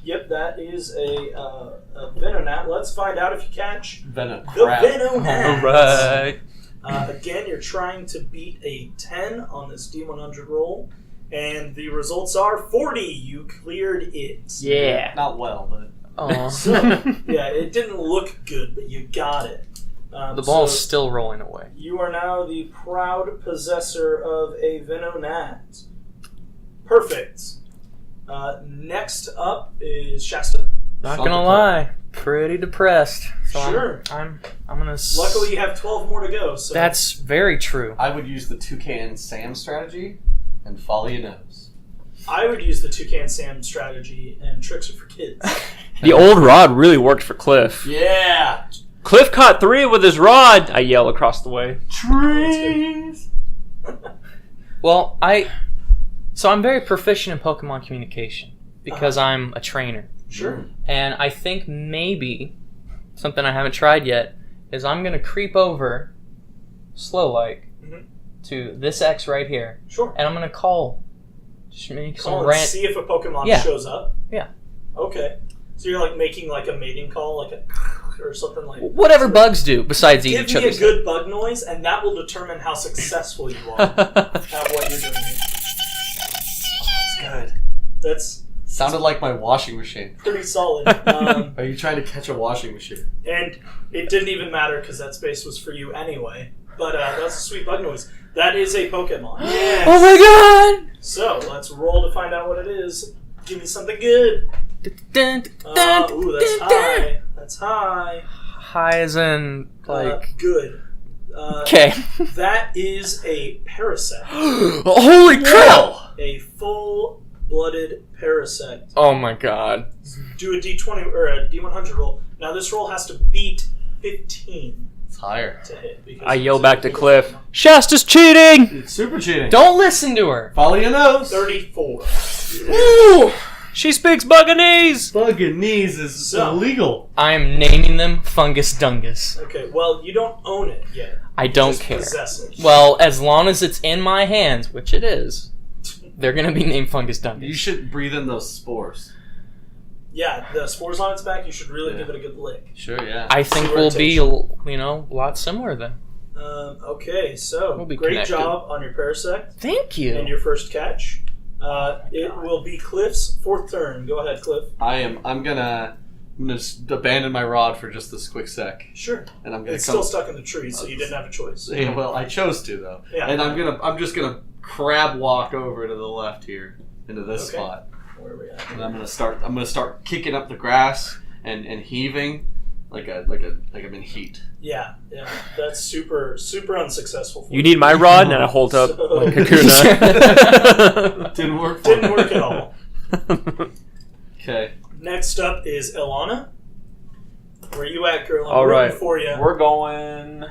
Speaker 1: yep, that is a Venonat. Let's find out if you catch
Speaker 2: Venom.
Speaker 1: the
Speaker 2: Crap.
Speaker 1: Venonat.
Speaker 4: Alright.
Speaker 1: Again, you're trying to beat a 10 on this D100 roll, and the results are 40. You cleared it.
Speaker 4: Yeah.
Speaker 2: Not well, but...
Speaker 3: Aw.
Speaker 1: So, yeah, it didn't look good, but you got it.
Speaker 3: The ball's
Speaker 1: so
Speaker 3: still rolling away.
Speaker 1: you are now the proud possessor of a Venonat. Perfect. Next up is Shasta.
Speaker 3: Not
Speaker 2: Something
Speaker 3: gonna lie, pretty depressed. So
Speaker 1: Sure.
Speaker 3: I'm gonna.
Speaker 1: Luckily, you have 12 more to go. So
Speaker 3: That's very true.
Speaker 2: I would use the Toucan Sam strategy and follow your nose.
Speaker 1: I would use the Toucan Sam strategy, and tricks are for kids.
Speaker 4: The old rod really worked for Cliff.
Speaker 2: Yeah!
Speaker 4: Cliff caught 3 with his rod. I yell across the way.
Speaker 2: Trees!
Speaker 3: Well, so I'm very proficient in Pokemon communication because I'm a trainer,
Speaker 1: Sure.
Speaker 3: and I think maybe something I haven't tried yet is I'm gonna creep over, slow-like,
Speaker 1: Mhm.
Speaker 3: to this X right here,
Speaker 1: Sure.
Speaker 3: and I'm gonna call. Just make
Speaker 1: Call
Speaker 3: some
Speaker 1: and
Speaker 3: rant.
Speaker 1: see if a Pokemon
Speaker 3: Yeah.
Speaker 1: shows up.
Speaker 3: Yeah.
Speaker 1: Okay. So you're like making like a mating call, like a or something like.
Speaker 3: Whatever bugs do besides eat
Speaker 1: Give
Speaker 3: each
Speaker 1: me a
Speaker 3: other's.
Speaker 1: good bug noise, and that will determine how successful you are at what you're doing.
Speaker 2: That's good.
Speaker 1: That's
Speaker 2: Sounded like my washing machine.
Speaker 1: pretty solid.
Speaker 2: Are you trying to catch a washing machine?
Speaker 1: And it didn't even matter because that space was for you anyway. But that's a sweet bug noise. That is a Pokemon.
Speaker 2: Yeah.
Speaker 3: Oh my god!
Speaker 1: So let's roll to find out what it is. Give me something good. Ooh, that's high. That's high.
Speaker 3: High as in, like.
Speaker 1: Good.
Speaker 3: Okay.
Speaker 1: That is a Parasect.
Speaker 3: Holy crap!
Speaker 1: A full-blooded Parasect.
Speaker 3: Oh my god.
Speaker 1: Do a D20 or a D100 roll. Now this roll has to beat 15
Speaker 2: It's higher.
Speaker 1: to hit. Because
Speaker 4: I yell
Speaker 1: it's
Speaker 4: back
Speaker 1: a
Speaker 4: to
Speaker 1: bigger
Speaker 4: Cliff.
Speaker 1: Pokemon.
Speaker 4: Shasta's cheating!
Speaker 2: It's super cheating.
Speaker 3: Don't listen to her!
Speaker 2: Follow your nose.
Speaker 1: 34.
Speaker 3: Ooh!
Speaker 4: She speaks Buganese!
Speaker 2: Bugging knees is
Speaker 1: So-
Speaker 2: illegal.
Speaker 3: I'm naming them Fungus Dungus.
Speaker 1: Okay, well, you don't own it yet.
Speaker 3: I don't
Speaker 1: Just
Speaker 3: care.
Speaker 1: possess it.
Speaker 3: Well, as long as it's in my hands, which it is, they're gonna be named Fungus
Speaker 2: You
Speaker 3: Dungus.
Speaker 2: should breathe in those spores.
Speaker 1: Yeah, the spores on its back, you should really
Speaker 2: Yeah.
Speaker 1: give it a good lick.
Speaker 2: Sure, yeah.
Speaker 3: I think
Speaker 1: See where
Speaker 3: we'll
Speaker 1: it
Speaker 3: be,
Speaker 1: takes
Speaker 3: a lot similar then.
Speaker 1: Okay, so
Speaker 3: We'll be
Speaker 1: great
Speaker 3: connected.
Speaker 1: job on your Parasect
Speaker 3: Thank
Speaker 1: and
Speaker 3: you.
Speaker 1: your first catch. It will be Cliff's fourth turn. Go ahead, Cliff.
Speaker 2: I'm gonna just abandon my rod for just this quick sec,
Speaker 1: Sure.
Speaker 2: and I'm gonna
Speaker 1: It's
Speaker 2: come.
Speaker 1: still stuck in the tree, so you didn't have a choice.
Speaker 2: Yeah, well, I chose to though,
Speaker 1: Yeah.
Speaker 2: and I'm just gonna crab walk over to the left here into this
Speaker 1: Okay.
Speaker 2: spot,
Speaker 1: Where are we at?
Speaker 2: and I'm gonna start kicking up the grass and heaving like I'm in heat.
Speaker 1: Yeah, that's super unsuccessful. For
Speaker 4: You need my rod, and I hold up
Speaker 1: So-
Speaker 4: my Kakuna.
Speaker 2: Didn't work. For
Speaker 1: Didn't
Speaker 2: me.
Speaker 1: work at all.
Speaker 2: Okay.
Speaker 1: Next up is Ilana. Where you at, girl? I'm
Speaker 4: All right.
Speaker 1: rooting for you.
Speaker 4: We're gonna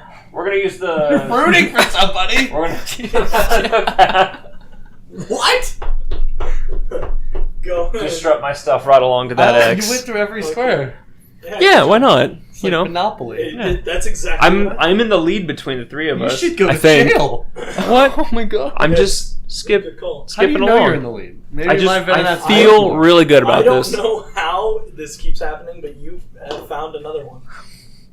Speaker 4: use the...
Speaker 2: Rooting for somebody.
Speaker 4: We're gonna...
Speaker 2: What?
Speaker 1: go.
Speaker 4: Just strut my stuff right along to that X.
Speaker 2: You went through every square.
Speaker 4: Yeah, why not?
Speaker 2: It's
Speaker 4: You
Speaker 2: like
Speaker 4: know,
Speaker 2: Monopoly.
Speaker 1: That's exactly.
Speaker 4: I'm in the lead between the three of
Speaker 2: You
Speaker 4: us.
Speaker 2: should go
Speaker 4: I
Speaker 2: to
Speaker 4: think.
Speaker 2: jail.
Speaker 4: What?
Speaker 3: Oh my god.
Speaker 4: I'm
Speaker 1: Good.
Speaker 4: just
Speaker 1: Good call.
Speaker 2: How do you
Speaker 4: skipping
Speaker 2: know
Speaker 4: along.
Speaker 2: you're in the lead? Maybe
Speaker 4: I feel really good about
Speaker 1: I don't
Speaker 4: this.
Speaker 1: know how this keeps happening, but you have found another one.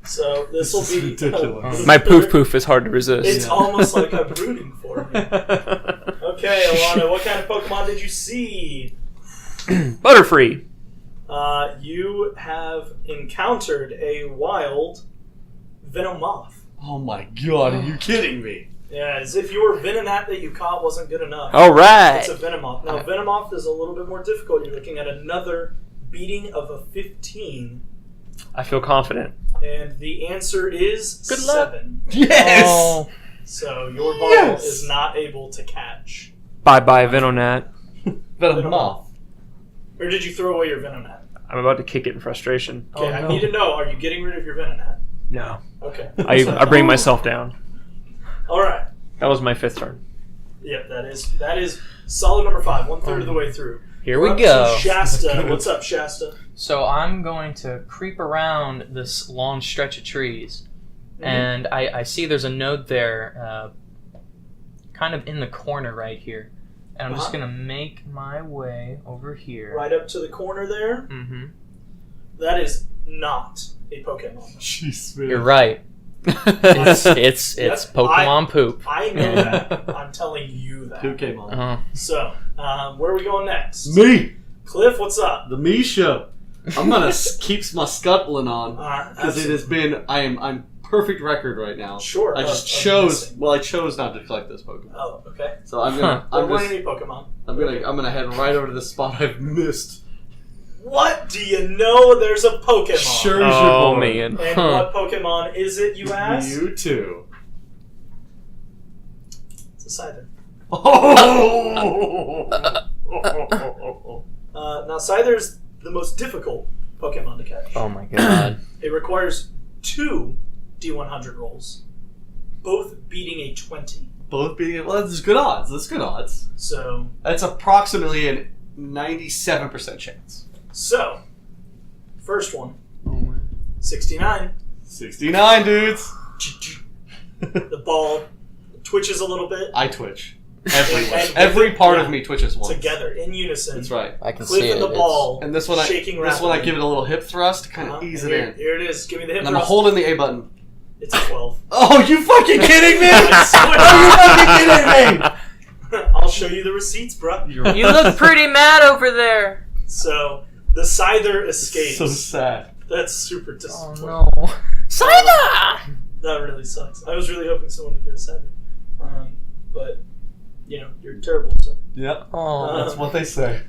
Speaker 1: So this will
Speaker 2: This is
Speaker 1: be
Speaker 2: ridiculous.
Speaker 4: My poof is hard to resist.
Speaker 1: It's almost like I'm rooting for me. Okay, Alana, what kind of Pokemon did you see?
Speaker 4: Butterfree.
Speaker 1: You have encountered a wild Venomoth.
Speaker 2: Oh my god, are you kidding me?
Speaker 1: Yeah, as if your Venonat that you caught wasn't good enough.
Speaker 4: All right.
Speaker 1: It's a Venomoth. Now, Venomoth is a little bit more difficult. You're looking at another beating of a 15.
Speaker 4: I feel confident.
Speaker 1: And the answer is
Speaker 3: Good luck.
Speaker 1: 7.
Speaker 2: Yes!
Speaker 3: Oh,
Speaker 1: So your ball
Speaker 2: Yes!
Speaker 1: is not able to catch.
Speaker 4: Bye-bye, Venonat.
Speaker 2: Venomoth.
Speaker 1: Or did you throw away your Venonat?
Speaker 4: I'm about to kick it in frustration.
Speaker 1: Okay,
Speaker 3: Oh,
Speaker 1: I
Speaker 3: no.
Speaker 1: need to know, are you getting rid of your Venonat?
Speaker 4: No.
Speaker 1: Okay.
Speaker 4: I bring myself down.
Speaker 1: Alright.
Speaker 4: That was my 5th turn.
Speaker 1: Yep, that is solid number 5, 1/3 of the way through.
Speaker 3: here
Speaker 1: We're
Speaker 3: we
Speaker 1: up to
Speaker 3: go.
Speaker 1: Shasta. What's up, Shasta?
Speaker 3: So I'm going to creep around this long stretch of trees, and I see there's a node there, kind of in the corner right here. And I'm just going to make my way over here.
Speaker 1: Right up to the corner there.
Speaker 3: Mm-hmm.
Speaker 1: That is not a Pokemon.
Speaker 2: Jeez, man.
Speaker 3: You're right. It's
Speaker 1: Yep,
Speaker 3: Pokemon poop.
Speaker 1: I know that. I'm telling you that.
Speaker 2: Who came on?
Speaker 3: Uh-huh.
Speaker 1: So, where are we going next?
Speaker 2: Me!
Speaker 1: Cliff, what's up?
Speaker 2: The me show. I'm gonna keep my scuttling on. Because it
Speaker 1: Absolutely.
Speaker 2: has been, I'm perfect record right now.
Speaker 1: Sure.
Speaker 2: I just
Speaker 1: of
Speaker 2: chose,
Speaker 1: missing.
Speaker 2: well, I chose not to collect this Pokemon.
Speaker 1: Oh, okay.
Speaker 2: So I'm gonna,
Speaker 1: There
Speaker 2: I'm
Speaker 1: weren't
Speaker 2: just,
Speaker 1: any Pokemon.
Speaker 2: I'm gonna head right over to the spot I've missed.
Speaker 1: What do you know? There's a Pokemon.
Speaker 2: Sure.
Speaker 4: Oh,
Speaker 2: boy.
Speaker 4: man.
Speaker 1: And what Pokemon is it, you ask?
Speaker 2: Mewtwo.
Speaker 1: It's a Scyther.
Speaker 2: Oh!
Speaker 1: Now, Scyther's the most difficult Pokemon to catch.
Speaker 3: Oh my god.
Speaker 1: It requires 2 D100 rolls, both beating a 20.
Speaker 2: Both being, well, that's good odds. That's good odds.
Speaker 1: So,
Speaker 2: That's approximately a 97% chance.
Speaker 1: first one,
Speaker 3: Oh,
Speaker 1: 69.
Speaker 2: 69, dudes.
Speaker 1: The ball twitches a little bit.
Speaker 2: I twitch. Everywhere.
Speaker 1: And-
Speaker 2: Every part
Speaker 1: yeah,
Speaker 2: of me twitches once.
Speaker 1: Together, in unison.
Speaker 2: That's right.
Speaker 3: I can
Speaker 1: Cliff
Speaker 3: see it.
Speaker 1: and the ball
Speaker 2: And this one,
Speaker 1: shaking
Speaker 2: this one, I
Speaker 1: rapidly.
Speaker 2: give it a little hip thrust to kind of ease
Speaker 1: And
Speaker 2: it
Speaker 1: here,
Speaker 2: in.
Speaker 1: Here it is. Give me the hip
Speaker 2: And I'm
Speaker 1: thrust.
Speaker 2: holding the A button.
Speaker 1: It's a 12.
Speaker 2: Oh, you fucking kidding me?
Speaker 1: I swear.
Speaker 2: Are you fucking kidding me?
Speaker 1: I'll show you the receipts, bro.
Speaker 3: You look pretty mad over there.
Speaker 1: So, the Scyther escapes.
Speaker 2: So sad.
Speaker 1: That's super
Speaker 3: Oh
Speaker 1: disappointing.
Speaker 3: no. Scyther!
Speaker 1: That really sucks. I was really hoping someone would get a Scyther. But, you know, you're terrible, so.
Speaker 2: Yep.
Speaker 3: Oh.
Speaker 2: That's what they say.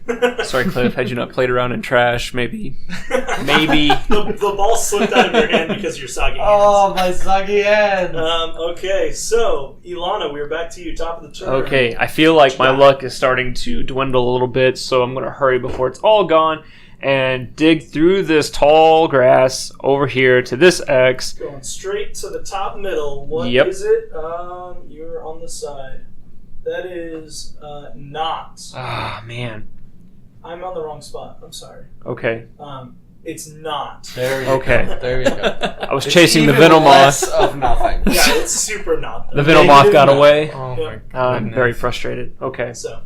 Speaker 4: Sorry, Cliff. Had you not played around in trash, maybe.
Speaker 1: the ball slipped out of your hand because you're soggy hands.
Speaker 2: Oh, my soggy hand.
Speaker 1: Okay, so, Ilana, we're back to you, top of the turn.
Speaker 4: Okay, I feel like my luck is starting to dwindle a little bit, so I'm going to hurry before it's all gone and dig through this tall grass over here to this X.
Speaker 1: Going straight to the top middle. What
Speaker 4: Yep.
Speaker 1: is it? You're on the side. That is not.
Speaker 4: Ah, man.
Speaker 1: I'm on the wrong spot. I'm sorry.
Speaker 4: Okay.
Speaker 1: It's not.
Speaker 2: There you
Speaker 4: Okay.
Speaker 2: go. There you go.
Speaker 4: I was
Speaker 2: It's
Speaker 4: chasing the
Speaker 2: even less
Speaker 4: Venomoth.
Speaker 2: of nothing.
Speaker 1: Yeah, it's super not.
Speaker 4: The
Speaker 1: though.
Speaker 4: Venomoth got away.
Speaker 3: Oh
Speaker 1: Yeah.
Speaker 3: my god.
Speaker 4: I'm very frustrated. Okay.
Speaker 1: So,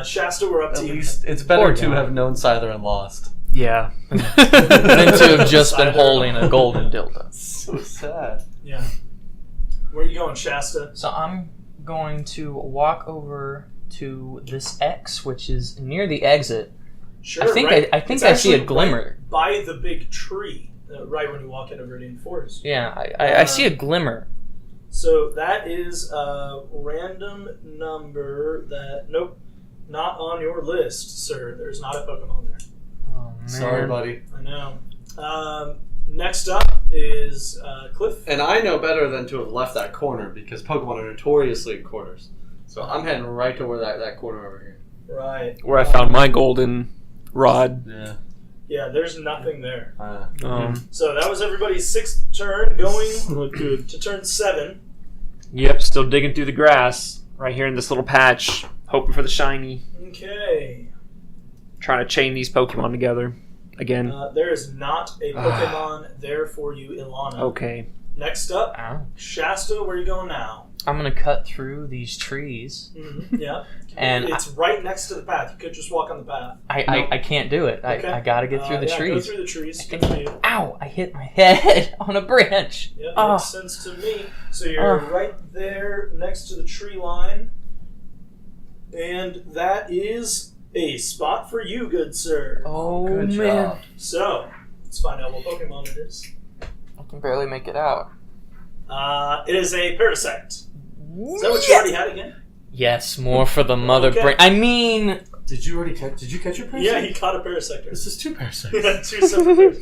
Speaker 1: Shasta, we're up
Speaker 2: At
Speaker 1: to you.
Speaker 2: least it's better
Speaker 3: Poor
Speaker 2: to
Speaker 3: guy.
Speaker 2: have known Scyther and lost.
Speaker 4: Yeah.
Speaker 3: Than to have just been
Speaker 1: Scyther.
Speaker 3: holding a golden dildo.
Speaker 2: So sad.
Speaker 1: Yeah. Where are you going, Shasta?
Speaker 3: So I'm going to walk over to this X, which is near the exit.
Speaker 1: Sure.
Speaker 3: I think
Speaker 1: right.
Speaker 3: I think
Speaker 1: It's
Speaker 3: I see a
Speaker 1: actually
Speaker 3: glimmer.
Speaker 1: right by the big tree, right when you walk into Viridian Forest.
Speaker 3: Yeah, I see a glimmer.
Speaker 1: So that is a random number that, nope, not on your list, sir. There's not a Pokemon there.
Speaker 3: Oh man.
Speaker 2: Sorry, buddy.
Speaker 1: I know. Next up is Cliff.
Speaker 2: And I know better than to have left that corner because Pokemon are notoriously in corners. So I'm heading right to where that corner over here.
Speaker 1: Right.
Speaker 4: Where I found my golden rod.
Speaker 2: Yeah.
Speaker 1: Yeah, there's nothing there. So that was everybody's sixth turn, going
Speaker 2: Not good.
Speaker 1: to turn 7.
Speaker 4: Yep, still digging through the grass right here in this little patch, hoping for the shiny.
Speaker 1: Okay.
Speaker 4: trying to chain these Pokemon together again.
Speaker 1: There is not a Pokemon there for you, Ilana.
Speaker 4: Okay.
Speaker 1: Next up,
Speaker 3: Ow.
Speaker 1: Shasta, where are you going now?
Speaker 3: I'm gonna cut through these trees.
Speaker 1: Yeah.
Speaker 3: And
Speaker 1: it's right next to the path. You could just walk on the path.
Speaker 3: I can't do it.
Speaker 1: Okay.
Speaker 3: I gotta get through the trees.
Speaker 1: Go through the trees. Good for you.
Speaker 3: Ow! I hit my head on a branch.
Speaker 1: Yeah,
Speaker 3: Oh.
Speaker 1: makes sense to me. So you're right there next to the tree line. And that is a spot for you, good sir.
Speaker 3: Oh,
Speaker 2: Good
Speaker 3: man.
Speaker 2: job.
Speaker 1: So, let's find out what Pokemon it is.
Speaker 3: I can barely make it out.
Speaker 1: It is a Parasect. Is that what you already had again?
Speaker 3: Yes, more for the mother
Speaker 1: Okay.
Speaker 3: brain. I mean...
Speaker 2: Did you catch your Parasect?
Speaker 1: Yeah, he caught a Parasector.
Speaker 2: This is 2 Parasites.
Speaker 1: Yeah, 2 separate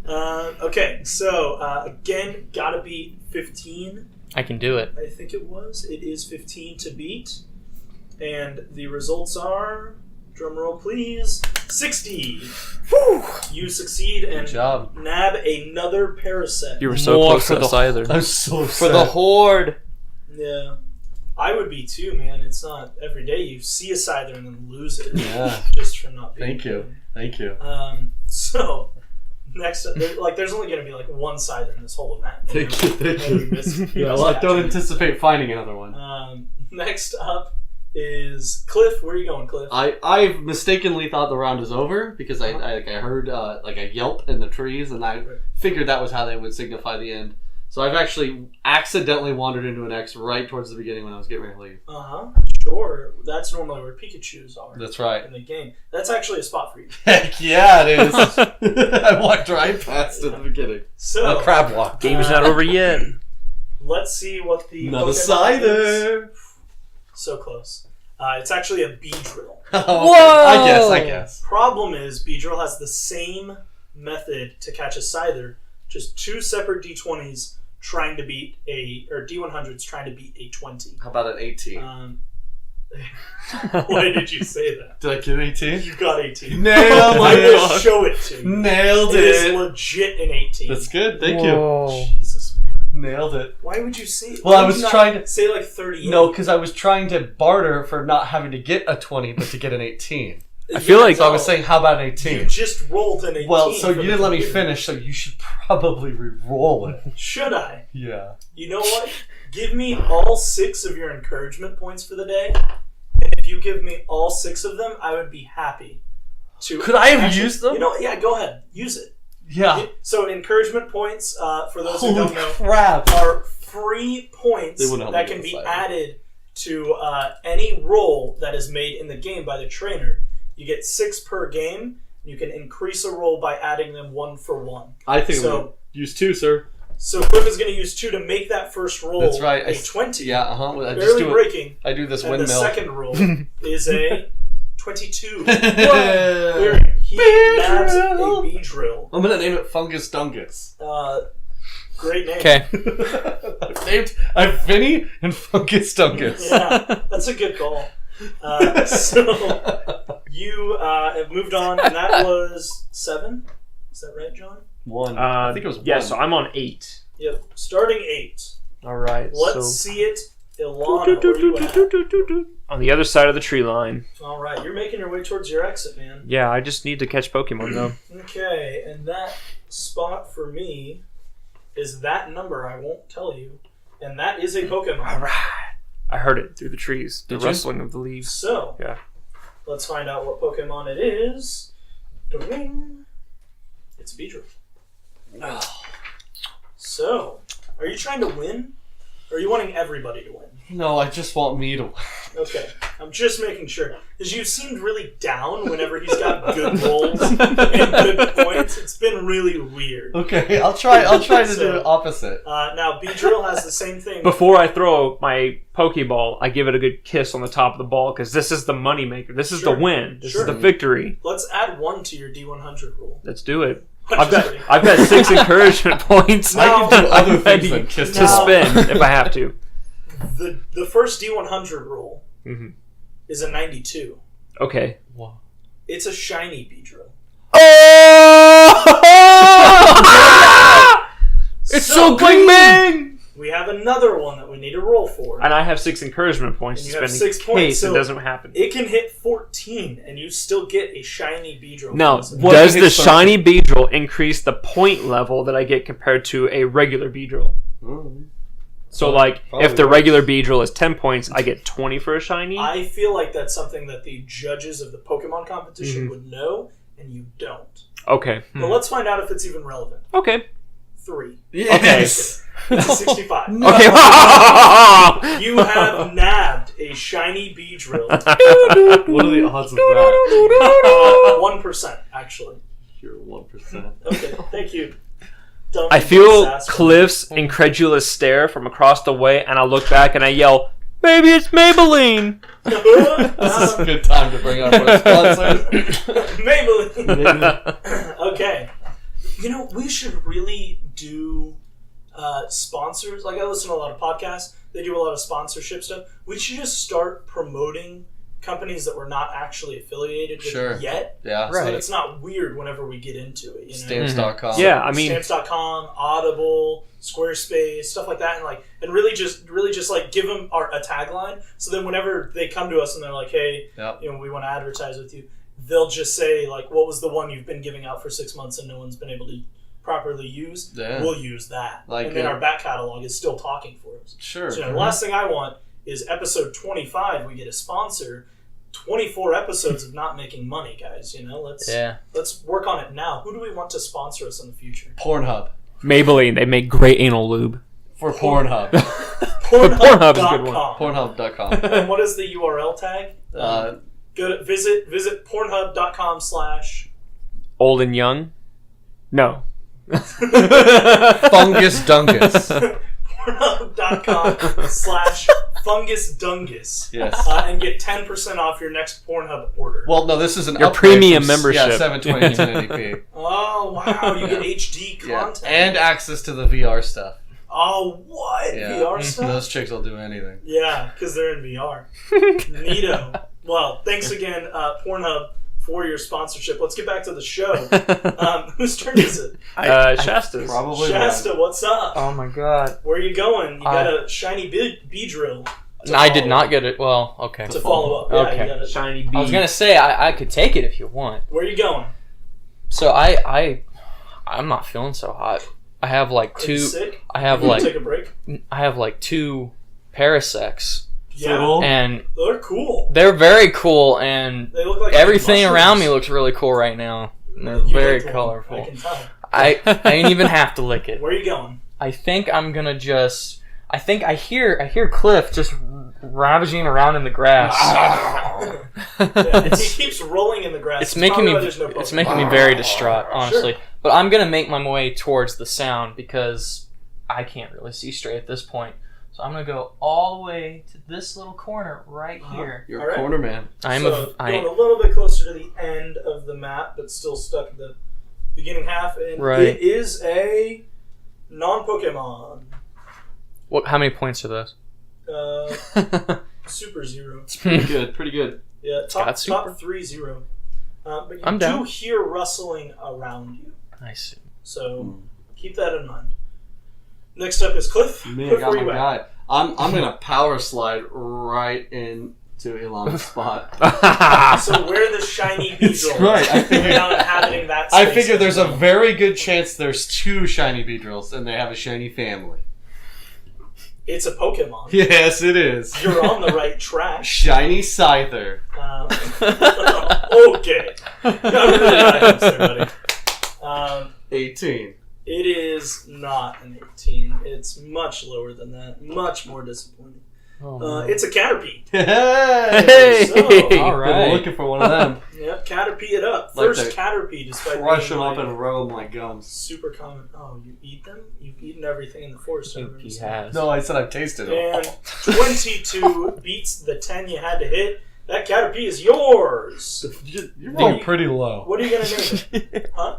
Speaker 1: Parasects. Okay, so, again, gotta beat 15.
Speaker 3: I can do it.
Speaker 1: I think it was. It is 15 to beat. And the results are, drumroll please, 60.
Speaker 3: Whew.
Speaker 1: You succeed and
Speaker 2: Good job.
Speaker 1: nab another Parasect.
Speaker 4: You were so
Speaker 3: More
Speaker 4: close
Speaker 3: for
Speaker 4: to the
Speaker 3: the-
Speaker 4: Scyther.
Speaker 2: I'm so
Speaker 3: For the horde.
Speaker 1: Yeah. I would be too, man. It's not every day you see a Scyther and then lose it.
Speaker 2: Yeah.
Speaker 1: Just for not being
Speaker 2: Thank you. Thank you.
Speaker 1: So, next up, there's only going to be like one Scyther in this whole event.
Speaker 2: Thank you. Thank
Speaker 1: And we
Speaker 2: you.
Speaker 1: missed- we
Speaker 2: Yeah,
Speaker 1: missed
Speaker 2: well,
Speaker 1: that.
Speaker 2: don't anticipate finding another one.
Speaker 1: Next up is Cliff. Where are you going, Cliff?
Speaker 2: I've mistakenly thought the round is over because I heard like a yelp in the trees and I figured that was how they would signify the end. So I've actually accidentally wandered into an X right towards the beginning when I was getting ready to leave.
Speaker 1: Sure. That's normally where Pikachus are.
Speaker 2: That's right.
Speaker 1: In the game. That's actually a spot for you.
Speaker 2: Heck yeah, it is. I walked right past at the beginning.
Speaker 1: So,
Speaker 2: A crab walk.
Speaker 4: Game's not over yet.
Speaker 1: let's see what the
Speaker 2: Not a
Speaker 1: Pokemon is.
Speaker 2: Scyther.
Speaker 1: So close. It's actually a Beedrill.
Speaker 2: Whoa! I guess.
Speaker 1: Problem is, Beedrill has the same method to catch a Scyther, just 2 separate D20s trying to beat or D100s trying to beat a 20.
Speaker 2: How about an 18?
Speaker 1: Why did you say that?
Speaker 2: Did I get an 18?
Speaker 1: You got 18.
Speaker 2: Nailed
Speaker 1: I will
Speaker 2: it!
Speaker 1: show it to you.
Speaker 2: Nailed
Speaker 1: It is
Speaker 2: it!
Speaker 1: legit an 18.
Speaker 2: That's good, thank
Speaker 3: Whoa.
Speaker 1: Jesus, man.
Speaker 2: you. Nailed it.
Speaker 1: Why would you say?
Speaker 2: Well,
Speaker 1: why
Speaker 2: I
Speaker 1: would
Speaker 2: was
Speaker 1: you not
Speaker 2: trying to-
Speaker 1: say like 38.
Speaker 2: No, because I was trying to barter for not having to get a 20, but to get an 18.
Speaker 4: I feel like-
Speaker 2: So I was saying, how about an 18?
Speaker 1: you just rolled an 18.
Speaker 2: Well, so
Speaker 1: for
Speaker 2: you
Speaker 1: the
Speaker 2: didn't let me
Speaker 1: computer.
Speaker 2: finish, so you should probably re-roll it.
Speaker 1: Should I?
Speaker 2: Yeah.
Speaker 1: You know what? Give me all 6 of your encouragement points for the day. And if you give me all 6 of them, I would be happy to.
Speaker 2: Could I have used them?
Speaker 1: You know what? Yeah, go ahead. Use it.
Speaker 2: Yeah.
Speaker 1: So encouragement points, for those who
Speaker 2: Holy
Speaker 1: don't know,
Speaker 2: crap.
Speaker 1: are free points
Speaker 2: They wouldn't help
Speaker 1: that
Speaker 2: me
Speaker 1: can
Speaker 2: with
Speaker 1: be
Speaker 2: the side.
Speaker 1: added to any roll that is made in the game by the trainer. You get 6 per game. You can increase a roll by adding them 1 for 1.
Speaker 2: I think
Speaker 1: So-
Speaker 2: I'm going to use 2, sir.
Speaker 1: So Cliff is going to use 2 to make that first roll
Speaker 2: That's right.
Speaker 1: a 20.
Speaker 2: Yeah, I just
Speaker 1: Barely
Speaker 2: do it.
Speaker 1: breaking.
Speaker 2: I do this
Speaker 1: And the
Speaker 2: windmill.
Speaker 1: second roll is a 22.
Speaker 2: Yeah.
Speaker 1: Where he nabs a Beedrill.
Speaker 2: I'm going to name it Fungus Dungus.
Speaker 1: Great name.
Speaker 3: Okay.
Speaker 2: I'm Vinny and Fungus Dungus.
Speaker 1: Yeah, that's a good call. So you have moved on, and that was 7. Is that right, John?
Speaker 2: 1. I think it was 1.
Speaker 4: Yeah, so I'm on 8.
Speaker 1: Yep. Starting 8.
Speaker 4: All right.
Speaker 1: Let's see it. Ilana, where you at?
Speaker 4: On the other side of the tree line.
Speaker 1: All right, you're making your way towards your exit, man.
Speaker 4: Yeah, I just need to catch Pokemon though.
Speaker 1: Okay, and that spot for me is that number I won't tell you, and that is a Pokemon.
Speaker 4: All right. I heard it through the trees. The
Speaker 2: Did you?
Speaker 4: rustling of the leaves.
Speaker 1: So,
Speaker 4: Yeah.
Speaker 1: let's find out what Pokemon it is. Ding. It's a Beedrill. So, are you trying to win? Or are you wanting everybody to win?
Speaker 2: No, I just want me to win.
Speaker 1: Okay, I'm just making sure. Because you seemed really down whenever he's got good rolls and good points. It's been really weird.
Speaker 2: Okay, I'll try to
Speaker 1: So-
Speaker 2: do the opposite.
Speaker 1: Now, Beedrill has the same thing.
Speaker 4: Before I throw my Pokeball, I give it a good kiss on the top of the ball because this is the moneymaker. This is
Speaker 1: Sure.
Speaker 4: the win. This
Speaker 1: Sure.
Speaker 4: is the victory.
Speaker 1: Let's add 1 to your D100 rule.
Speaker 4: Let's do it.
Speaker 1: I'm just kidding.
Speaker 4: I've got 6 encouragement points.
Speaker 1: I can
Speaker 2: do other
Speaker 4: I'm
Speaker 2: things
Speaker 4: ready
Speaker 2: than kiss
Speaker 4: to
Speaker 1: the
Speaker 2: ball.
Speaker 4: spin if I have to.
Speaker 1: The first D100 rule
Speaker 4: Mhm.
Speaker 1: is a 92.
Speaker 4: Okay.
Speaker 1: It's a shiny Beedrill.
Speaker 4: Oh! It's so Bling Bang!
Speaker 1: We have another one that we need to roll for.
Speaker 4: And I have 6 encouragement points
Speaker 1: And
Speaker 4: to
Speaker 1: you have
Speaker 4: spend
Speaker 1: 6
Speaker 4: in
Speaker 1: points,
Speaker 4: case
Speaker 1: so
Speaker 4: it doesn't happen.
Speaker 1: It can hit 14, and you still get a shiny Beedrill.
Speaker 4: Now,
Speaker 2: What
Speaker 4: does
Speaker 2: if
Speaker 4: the
Speaker 2: it's
Speaker 4: shiny Beedrill increase the point level that I get compared to a regular Beedrill? So, like,
Speaker 2: Probably
Speaker 4: if the
Speaker 2: works.
Speaker 4: regular Beedrill is 10 points, I get 20 for a shiny?
Speaker 1: I feel like that's something that the judges of the Pokemon competition would know, and you don't.
Speaker 4: Okay.
Speaker 1: But let's find out if it's even relevant.
Speaker 4: Okay.
Speaker 1: 3.
Speaker 2: Yes.
Speaker 1: It's a 65.
Speaker 4: Okay.
Speaker 1: You have nabbed a shiny Beedrill.
Speaker 2: What are the odds of that?
Speaker 1: 1%, actually.
Speaker 2: You're 1%.
Speaker 1: Okay, thank you. Don't
Speaker 4: I
Speaker 1: be
Speaker 4: feel
Speaker 1: sassy.
Speaker 4: Cliff's incredulous stare from across the way, and I look back and I yell, "Baby, it's Maybelline!"
Speaker 2: This is a good time to bring up our sponsors.
Speaker 1: Maybelline. Okay. You know, we should really do sponsors. Like, I listen to a lot of podcasts. They do a lot of sponsorship stuff. We should just start promoting companies that we're not actually affiliated with yet.
Speaker 2: Yeah.
Speaker 1: So that it's not weird whenever we get into it. You know?
Speaker 2: Stamps.com.
Speaker 4: Yeah, I mean,
Speaker 1: Stamps.com, Audible, Squarespace, stuff like that, and really just like give them a tagline. So then whenever they come to us and they're like, "Hey, you know, we want to advertise with you," they'll just say like, "What was the one you've been giving out for 6 months and no one's been able to properly use?"
Speaker 2: Yeah.
Speaker 1: We'll use that,
Speaker 2: Like
Speaker 1: and then our back catalog is still talking for us.
Speaker 2: Sure.
Speaker 1: So the last thing I want is episode 25. We get a sponsor. 24 episodes of not making money, guys. You know, let's work on it now. Who do we want to sponsor us in the future?
Speaker 2: Pornhub.
Speaker 4: Maybelline, they make great anal lube.
Speaker 2: For Pornhub.
Speaker 4: Pornhub is a good one.
Speaker 2: Pornhub.com.
Speaker 1: And what is the URL tag?
Speaker 2: Uh,
Speaker 1: Go to visit pornhub.com/
Speaker 4: Old and young? No.
Speaker 2: Fungus Dungus.
Speaker 1: pornhub.com/ Fungus Dungus.
Speaker 2: Yes.
Speaker 1: And get 10% off your next Pornhub order.
Speaker 2: Well, no, this is an
Speaker 4: Your
Speaker 2: upgrade
Speaker 4: premium
Speaker 2: from,
Speaker 4: membership.
Speaker 2: Yeah, 720 to 1080p.
Speaker 1: Oh, wow. You get HD content.
Speaker 2: Yeah. And access to the VR stuff.
Speaker 1: Oh, what?
Speaker 2: Yeah.
Speaker 1: VR stuff?
Speaker 2: Those chicks will do anything.
Speaker 1: Yeah, because they're in VR. Neato. Well, thanks again, Pornhub, for your sponsorship. Let's get back to the show. Whose turn is it?
Speaker 4: Shasta's.
Speaker 2: Probably
Speaker 1: Shasta, what's up?
Speaker 3: Oh my god.
Speaker 1: Where are you going? You got a shiny Beedrill.
Speaker 3: I did not get it. Well, okay.
Speaker 1: To follow up. Yeah,
Speaker 3: Okay.
Speaker 1: you got a
Speaker 4: Shiny bee.
Speaker 3: I was gonna say I could take it if you want.
Speaker 1: Where are you going?
Speaker 3: So I'm not feeling so hot. I have like
Speaker 1: Are you sick?
Speaker 3: I have
Speaker 1: You wanna
Speaker 3: like
Speaker 1: take a break?
Speaker 3: I have like 2 Parasects,
Speaker 1: Yeah.
Speaker 3: and
Speaker 1: They're cool.
Speaker 3: they're very cool, and
Speaker 1: They look like
Speaker 3: everything
Speaker 1: mushrooms.
Speaker 3: around me looks really cool right now. And they're
Speaker 1: You
Speaker 3: very
Speaker 1: licked one,
Speaker 3: colorful.
Speaker 1: I can tell.
Speaker 3: I didn't even have to lick it.
Speaker 1: Where are you going?
Speaker 3: I think I'm gonna just. I think I hear Cliff just ravaging around in the grass.
Speaker 1: Yeah, he keeps rolling in the grass.
Speaker 3: It's making me.
Speaker 1: Probably why there's no
Speaker 3: It's
Speaker 1: Pokemon.
Speaker 3: making me very distraught, honestly.
Speaker 1: Sure.
Speaker 3: But I'm gonna make my way towards the sound because I can't really see straight at this point. So I'm gonna go all the way to this little corner right here.
Speaker 2: You're
Speaker 1: All
Speaker 2: a
Speaker 1: right.
Speaker 2: corner man.
Speaker 3: I'm
Speaker 1: Going a little bit closer to the end of the map, but still stuck in the beginning half. And
Speaker 3: Right.
Speaker 1: it is a non-Pokemon.
Speaker 3: What? How many points are those?
Speaker 1: Super 0.
Speaker 2: It's pretty good. Pretty good.
Speaker 1: Yeah,
Speaker 3: got super.
Speaker 1: top 3-0. But you
Speaker 3: I'm
Speaker 1: do
Speaker 3: down.
Speaker 1: hear rustling around you.
Speaker 3: I see.
Speaker 1: So keep that in mind. Next up is Cliff.
Speaker 2: Man,
Speaker 1: Cliff,
Speaker 2: got
Speaker 1: where
Speaker 2: my
Speaker 1: you at?
Speaker 2: guy. I'm gonna power slide right into Ilana's spot.
Speaker 1: So where the shiny Beedrill is.
Speaker 2: right, I
Speaker 1: You're
Speaker 2: figured-
Speaker 1: now inhabiting that
Speaker 2: I
Speaker 1: space.
Speaker 2: figure there's a very good chance there's 2 shiny Beedrills and they have a shiny family.
Speaker 1: It's a Pokemon.
Speaker 2: Yes, it is.
Speaker 1: You're on the right track.
Speaker 2: Shiny Scyther.
Speaker 1: Okay. Got rid of the items there, buddy.
Speaker 2: 18.
Speaker 1: It is not an 18. It's much lower than that. Much more disappointing. It's a Caterpie.
Speaker 2: Hey!
Speaker 1: So,
Speaker 3: All right.
Speaker 2: Been looking for one of them.
Speaker 1: Yep, Caterpie it up.
Speaker 2: Like
Speaker 1: First
Speaker 2: the
Speaker 1: Caterpie, despite
Speaker 2: Crush
Speaker 1: being
Speaker 2: them up
Speaker 1: like
Speaker 2: and roll them like gums.
Speaker 1: super common. Oh, you eat them? You've eaten everything in the forest.
Speaker 3: I
Speaker 1: I've
Speaker 3: think
Speaker 1: ever
Speaker 3: he
Speaker 1: seen.
Speaker 3: has.
Speaker 2: No, I said I've tasted them.
Speaker 1: And 22 beats the 10 you had to hit. That Caterpie is yours.
Speaker 2: You roll pretty low.
Speaker 1: What are you gonna name it? Huh?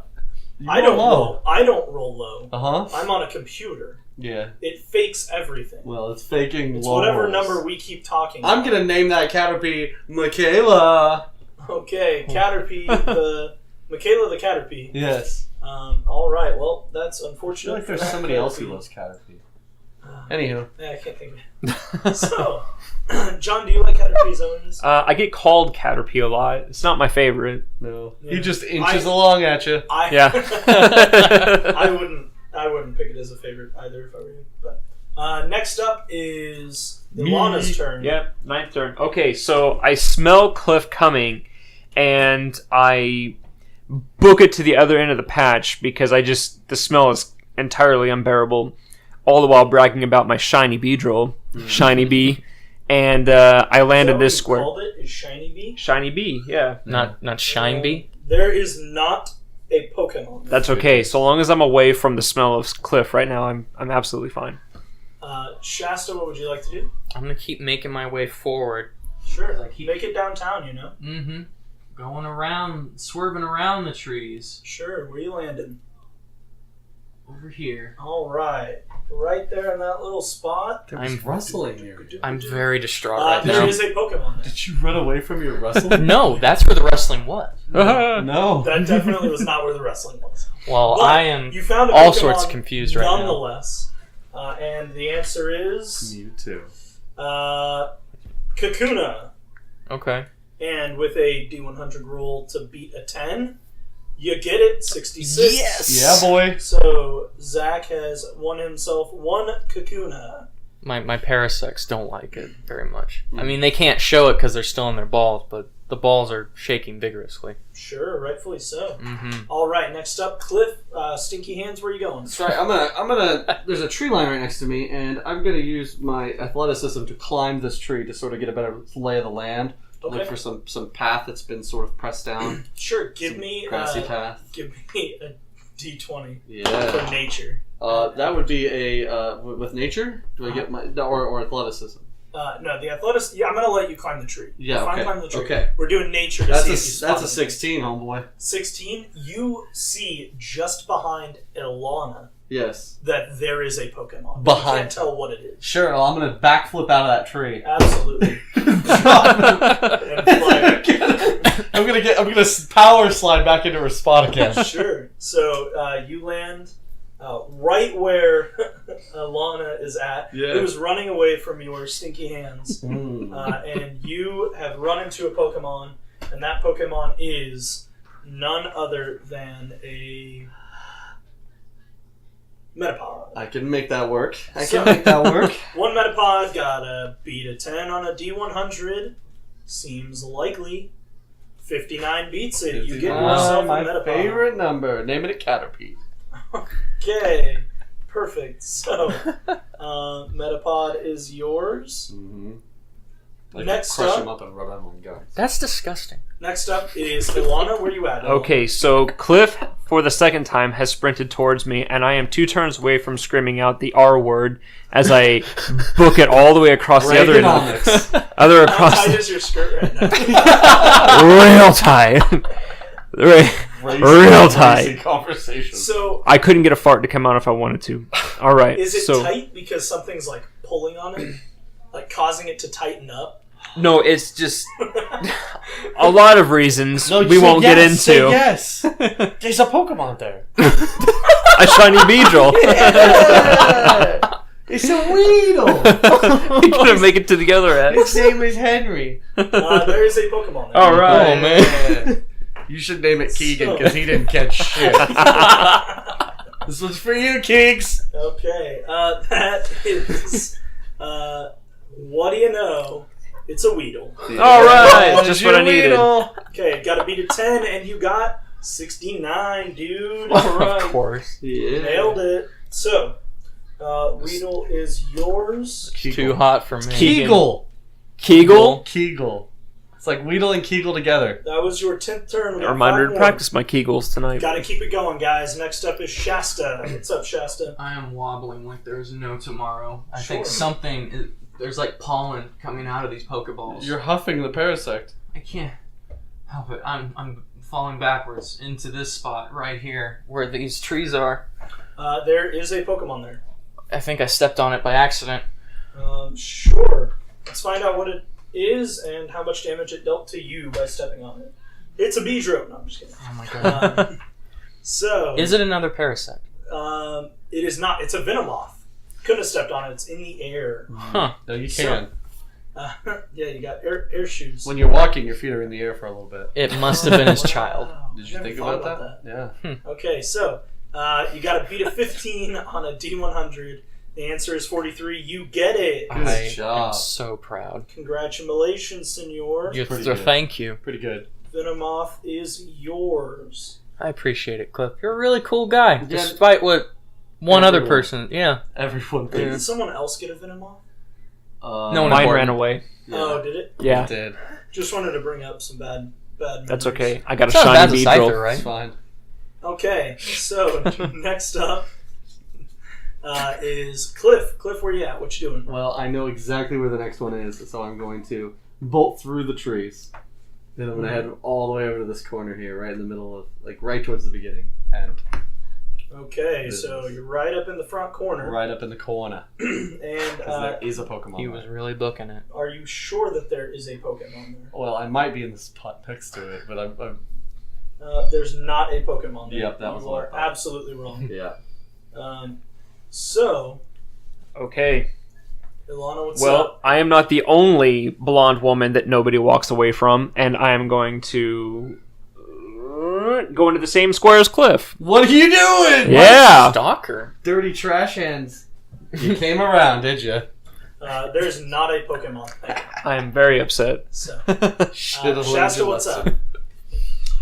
Speaker 2: You
Speaker 1: I don't
Speaker 2: roll
Speaker 1: roll. I don't roll low.
Speaker 2: Uh-huh.
Speaker 1: I'm on a computer.
Speaker 2: Yeah.
Speaker 1: It fakes everything.
Speaker 2: Well, it's faking
Speaker 1: It's
Speaker 2: low
Speaker 1: whatever
Speaker 2: rolls.
Speaker 1: number we keep talking.
Speaker 2: I'm gonna name that Caterpie Michaela.
Speaker 1: Okay, Caterpie the Michaela the Caterpie.
Speaker 2: Yes.
Speaker 1: All right. Well, that's
Speaker 2: I feel
Speaker 1: unfortunate.
Speaker 2: like there's somebody else who loves Caterpie. Anywho.
Speaker 1: I can't think of it. So, John, do you like Caterpie? Is that what it is?
Speaker 4: I get called Caterpie a lot. It's not my favorite.
Speaker 2: No.
Speaker 1: Yeah.
Speaker 2: He just inches along at you.
Speaker 4: Yeah.
Speaker 1: I wouldn't pick it as a favorite either if I were you. But next up is Ilana's turn.
Speaker 4: Yep, 9th turn. Okay, so I smell Cliff coming, and I book it to the other end of the patch because the smell is entirely unbearable. All the while bragging about my shiny Beedrill, shiny bee, and I landed this square.
Speaker 1: Called it is shiny bee.
Speaker 4: Shiny bee, yeah.
Speaker 3: Not Shine Bee?
Speaker 1: There is not a Pokemon.
Speaker 4: That's okay. So long as I'm away from the smell of Cliff right now, I'm absolutely fine.
Speaker 1: Shasta, what would you like to do?
Speaker 3: I'm going to keep making my way forward.
Speaker 1: Sure, make it downtown, you know?
Speaker 3: Mm-hmm. Going around, swerving around the trees.
Speaker 1: Sure, where you landing?
Speaker 3: Over here.
Speaker 1: All right. Right there in that little spot.
Speaker 2: I'm rustling here.
Speaker 3: I'm very distraught right
Speaker 1: There
Speaker 3: now.
Speaker 1: is a Pokemon there.
Speaker 2: Did you run away from your rustling?
Speaker 3: No, that's where the wrestling was.
Speaker 2: No.
Speaker 1: That definitely was not where the wrestling was.
Speaker 3: Well,
Speaker 1: But
Speaker 3: I am
Speaker 1: you found a
Speaker 3: all
Speaker 1: Pokemon
Speaker 3: sorts confused right now.
Speaker 1: nonetheless. And the answer is
Speaker 2: Mewtwo.
Speaker 1: Kakuna.
Speaker 3: Okay.
Speaker 1: And with a D100 roll to beat a 10, you get it, 66.
Speaker 3: Yes!
Speaker 2: Yeah, boy.
Speaker 1: So Zach has won himself one Kakuna.
Speaker 3: My Parasects don't like it very much. I mean, they can't show it because they're still in their balls, but the balls are shaking vigorously.
Speaker 1: Sure, rightfully so.
Speaker 3: Mm-hmm.
Speaker 1: All right, next up, Cliff. Stinky Hands, where are you going?
Speaker 2: That's right. I'm gonna. There's a tree line right next to me, and I'm gonna use my athleticism to climb this tree to sort of get a better lay of the land.
Speaker 1: Okay.
Speaker 2: Look for some path that's been sort of pressed down.
Speaker 1: Sure, give
Speaker 2: Some
Speaker 1: me
Speaker 2: grassy path.
Speaker 1: Give me a D20
Speaker 2: Yeah.
Speaker 1: for nature.
Speaker 2: That would be a with nature. Do I get my or athleticism?
Speaker 1: No, the athletics. Yeah, I'm gonna let you climb the tree.
Speaker 2: Yeah,
Speaker 1: Fine,
Speaker 2: okay.
Speaker 1: climb the tree.
Speaker 2: Okay.
Speaker 1: We're doing nature to
Speaker 2: That's
Speaker 1: see if you spot
Speaker 2: a
Speaker 1: anything.
Speaker 2: 16, homeboy.
Speaker 1: 16. You see just behind Ilana
Speaker 2: Yes.
Speaker 1: that there is a Pokemon.
Speaker 2: Behind.
Speaker 1: You can't tell what it is.
Speaker 2: Sure. Well, I'm gonna backflip out of that tree.
Speaker 1: Absolutely. And fly.
Speaker 2: I'm gonna power slide back into her spot again.
Speaker 1: Sure. So you land right where Ilana is at.
Speaker 2: Yeah.
Speaker 1: It was running away from your stinky hands. And you have run into a Pokemon, and that Pokemon is none other than a Metapod.
Speaker 2: I can make that work.
Speaker 1: So- One Metapod got a beat a 10 on a D100. Seems likely. 59 beats it. You get yourself a
Speaker 2: my
Speaker 1: Metapod.
Speaker 2: favorite number. Name it a Caterpie.
Speaker 1: Okay. Perfect. So, Metapod is yours.
Speaker 2: Mm-hmm.
Speaker 1: Next
Speaker 2: crush
Speaker 1: up-
Speaker 2: him up and rub him on guns.
Speaker 3: That's disgusting.
Speaker 1: Next up is Ilana. Where you at? Ilana?
Speaker 4: Okay, so Cliff, for the second time, has sprinted towards me, and I am 2 turns away from screaming out the R word as I book it all the way across the other end.
Speaker 2: Reaganomics.
Speaker 4: Other
Speaker 1: How
Speaker 4: across
Speaker 1: tight
Speaker 4: the
Speaker 1: is your skirt right now?
Speaker 4: real tight. Real tight.
Speaker 2: Conversation.
Speaker 1: So,
Speaker 4: I couldn't get a fart to come out if I wanted to. All right.
Speaker 1: is it
Speaker 4: so
Speaker 1: tight because something's like pulling on it? Like causing it to tighten up?
Speaker 4: no, it's just a lot of reasons
Speaker 2: No,
Speaker 4: we
Speaker 2: say
Speaker 4: won't
Speaker 2: yes,
Speaker 4: get into.
Speaker 2: say yes. There's a Pokemon there.
Speaker 4: A shiny Beedrill.
Speaker 2: Yeah. It's a Weedle.
Speaker 4: We couldn't make it to the other end.
Speaker 2: His name is Henry.
Speaker 1: There is a Pokemon there.
Speaker 4: All right.
Speaker 3: Oh, man.
Speaker 2: You should name it Keegan because he didn't catch shit. This one's for you, Keeks.
Speaker 1: Okay, that is. What do you know? It's a Weedle.
Speaker 4: All right,
Speaker 2: Oh,
Speaker 4: just what I needed.
Speaker 2: Weedle.
Speaker 1: Okay, got to beat a 10, and you got 69, dude.
Speaker 3: Of course.
Speaker 2: Yeah.
Speaker 1: Nailed it. So, Weedle is yours.
Speaker 3: Too hot for me.
Speaker 2: Kegel.
Speaker 4: Kegel.
Speaker 2: Kegel. It's like Weedle and Kegel together.
Speaker 1: That was your 10th turn.
Speaker 4: A reminder to practice my Kegels tonight.
Speaker 1: Got to keep it going, guys. Next up is Shasta. What's up, Shasta?
Speaker 3: I am wobbling like there's no tomorrow. I
Speaker 1: Sure.
Speaker 3: think there's like pollen coming out of these Pokeballs.
Speaker 2: You're huffing the Parasect.
Speaker 3: I can't help it. I'm falling backwards into this spot right here where these trees are.
Speaker 1: There is a Pokemon there.
Speaker 3: I think I stepped on it by accident.
Speaker 1: Sure. Let's find out what it is and how much damage it dealt to you by stepping on it. It's a Beedrill. No, I'm just kidding.
Speaker 3: Oh my god.
Speaker 1: So
Speaker 3: Is it another Parasect?
Speaker 1: It is not. It's a Venomoth. couldn't have stepped on it. It's in the air.
Speaker 3: Huh.
Speaker 2: No, you can.
Speaker 1: Yeah, you got air shoes.
Speaker 2: When you're walking, your feet are in the air for a little bit.
Speaker 3: It must have been his child.
Speaker 1: Wow.
Speaker 2: Did you
Speaker 1: Never
Speaker 2: think
Speaker 1: thought
Speaker 2: about that? Yeah.
Speaker 1: Okay, so you got to beat a 15 on a D100. The answer is 43. You get it.
Speaker 2: Good
Speaker 3: I
Speaker 2: job.
Speaker 3: am so proud.
Speaker 1: Congratulations, senor.
Speaker 2: pretty good.
Speaker 3: Thank you.
Speaker 2: Pretty good.
Speaker 1: Venomoth is yours.
Speaker 3: I appreciate it, Cliff. You're a really cool guy,
Speaker 2: Yeah.
Speaker 3: despite what one other
Speaker 2: Everyone.
Speaker 3: person. Yeah.
Speaker 2: Everyone
Speaker 1: Did
Speaker 2: thinks.
Speaker 1: someone else get a Venomoth?
Speaker 3: No one
Speaker 4: Mine
Speaker 3: important.
Speaker 4: ran away.
Speaker 2: Yeah.
Speaker 1: Oh, did it?
Speaker 4: Yeah,
Speaker 2: It did.
Speaker 1: Just wanted to bring up some bad memories.
Speaker 4: that's okay. I got a
Speaker 3: It's not bad
Speaker 4: shiny
Speaker 3: to cipher,
Speaker 4: Beedrill.
Speaker 3: right?
Speaker 2: It's fine.
Speaker 1: Okay, so next up is Cliff. Cliff, where you at? What you doing?
Speaker 2: Well, I know exactly where the next one is, so I'm going to bolt through the trees. Then I'm going to head all the way over to this corner here, right in the middle of, like, right towards the beginning. And
Speaker 1: Okay, so you're right up in the front corner.
Speaker 2: right up in the corner.
Speaker 1: And
Speaker 2: Because there is a Pokemon
Speaker 3: He
Speaker 2: there.
Speaker 3: was really booking it.
Speaker 1: are you sure that there is a Pokemon there?
Speaker 2: Well, I might be in the spot next to it, but I'm
Speaker 1: There's not a Pokemon there.
Speaker 2: Yep, that was
Speaker 1: you
Speaker 2: what I
Speaker 1: are
Speaker 2: thought.
Speaker 1: absolutely wrong.
Speaker 2: yeah.
Speaker 1: So,
Speaker 4: Okay.
Speaker 1: Ilana, what's
Speaker 4: Well,
Speaker 1: up?
Speaker 4: I am not the only blonde woman that nobody walks away from, and I am going to go into the same square as Cliff.
Speaker 2: What are you doing?
Speaker 4: Yeah.
Speaker 3: Stalker.
Speaker 2: Dirty trash hands. You came around, did you?
Speaker 1: There's not a Pokemon there.
Speaker 4: I am very upset.
Speaker 1: So,
Speaker 2: Should've learned
Speaker 1: Shasta,
Speaker 2: your
Speaker 1: what's up?
Speaker 2: lesson.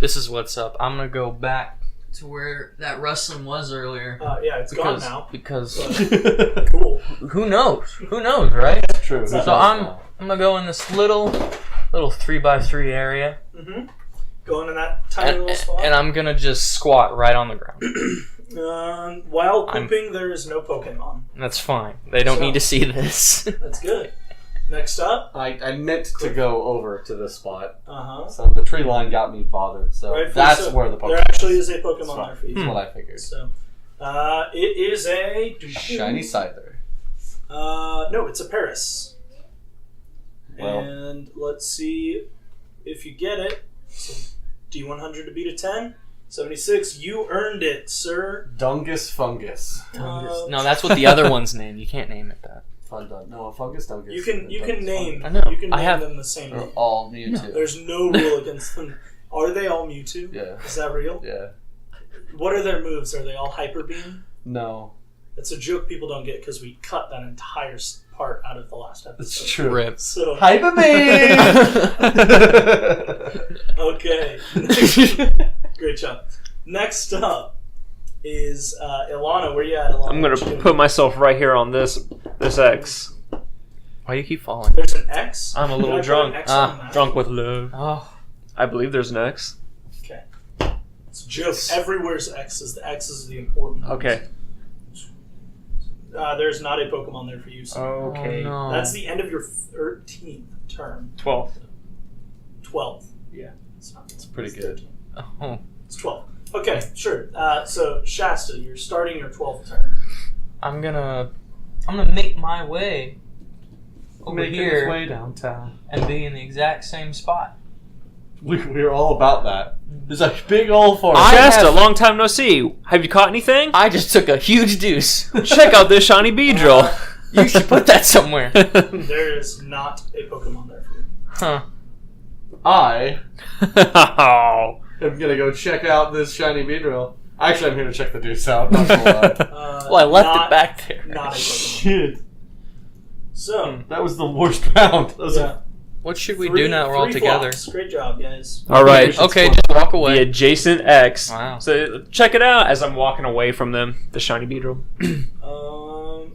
Speaker 3: This is what's up. I'm gonna go back to where that rustling was earlier.
Speaker 1: Yeah, it's gone now.
Speaker 3: Because
Speaker 1: Cool.
Speaker 3: who knows? Who knows, right?
Speaker 2: True.
Speaker 1: So
Speaker 3: So I'm gonna go in this little 3x3 area,
Speaker 1: Mm-hmm. Going in that tiny little spot.
Speaker 3: and I'm gonna just squat right on the ground.
Speaker 1: While pooping, there is no Pokemon.
Speaker 3: That's fine. They don't
Speaker 1: So-
Speaker 3: need to see this.
Speaker 1: That's good. Next up,
Speaker 2: I meant to go over to this spot.
Speaker 1: so
Speaker 2: So the tree line got me bothered. So
Speaker 1: Rightfully
Speaker 2: that's
Speaker 1: so.
Speaker 2: where the Pokemon
Speaker 1: there actually is a
Speaker 2: is.
Speaker 1: Pokemon there for you.
Speaker 2: That's what I figured.
Speaker 1: So, it is a
Speaker 2: Shiny Scyther.
Speaker 1: No, it's a Paris.
Speaker 2: Well.
Speaker 1: And let's see if you get it. So D100 to beat a 10. 76. You earned it, sir.
Speaker 2: Dungus Fungus.
Speaker 3: No, that's what the other one's named. You can't name it that.
Speaker 2: No, a Fungus Dungus.
Speaker 1: You can
Speaker 2: Dungus
Speaker 1: name.
Speaker 2: Fungus.
Speaker 3: I know.
Speaker 1: You can
Speaker 3: I
Speaker 1: name
Speaker 3: have-
Speaker 1: them the same
Speaker 2: They're
Speaker 1: name.
Speaker 2: all Mewtwo.
Speaker 1: There's no rule against them. Are they all Mewtwo?
Speaker 2: Yeah.
Speaker 1: Is that real?
Speaker 2: Yeah.
Speaker 1: What are their moves? Are they all Hyper Beam?
Speaker 2: No.
Speaker 1: It's a joke people don't get because we cut that entire part out of the last episode.
Speaker 2: It's true.
Speaker 3: Rip.
Speaker 1: So,
Speaker 2: Hyper Beam!
Speaker 1: okay. Great job. Next up is Ilana. Where you at, Ilana?
Speaker 4: I'm going
Speaker 1: What you
Speaker 4: to
Speaker 1: doing?
Speaker 4: put myself right here on this X.
Speaker 3: Why do you keep falling?
Speaker 1: There's an X?
Speaker 4: I'm a little
Speaker 1: Can I put
Speaker 4: drunk.
Speaker 1: an X on that?
Speaker 4: Drunk with love.
Speaker 3: Oh,
Speaker 4: I believe there's an X.
Speaker 1: Okay. It's a joke. Everywhere's X's. The X's is the important ones.
Speaker 4: Okay.
Speaker 1: There's not a Pokemon there for you. So
Speaker 4: Okay.
Speaker 3: Oh, no.
Speaker 1: that's the end of your 13th turn.
Speaker 4: 12.
Speaker 1: 12th.
Speaker 4: Yeah.
Speaker 1: It's
Speaker 2: pretty good.
Speaker 3: Oh.
Speaker 1: It's 12. Okay, sure. So Shasta, you're starting your 12th turn.
Speaker 3: I'm gonna make my way over
Speaker 2: Making his
Speaker 3: here
Speaker 2: way downtown.
Speaker 3: and be in the exact same spot.
Speaker 2: We're all about that. There's a big old forest.
Speaker 3: I
Speaker 4: Shasta,
Speaker 3: have-
Speaker 4: long time no see. Have you caught anything?
Speaker 3: I just took a huge deuce.
Speaker 4: Check out this shiny Beedrill.
Speaker 3: You should put that somewhere.
Speaker 1: There is not a Pokemon there for you.
Speaker 3: Huh.
Speaker 2: I
Speaker 4: Oh.
Speaker 2: am gonna go check out this shiny Beedrill. Actually, I'm here to check the deuce out. Not gonna lie.
Speaker 3: Well, I left
Speaker 1: not-
Speaker 3: it back there.
Speaker 1: Not a Pokemon.
Speaker 2: Shit.
Speaker 1: So,
Speaker 2: That was the worst round. That was
Speaker 1: yeah.
Speaker 3: What should we do now we're all
Speaker 1: three
Speaker 3: together?
Speaker 1: flops. Great job, guys.
Speaker 4: All right.
Speaker 3: Okay, just walk
Speaker 4: The
Speaker 3: away.
Speaker 4: adjacent X.
Speaker 3: Wow.
Speaker 4: So check it out as I'm walking away from them. The shiny Beedrill.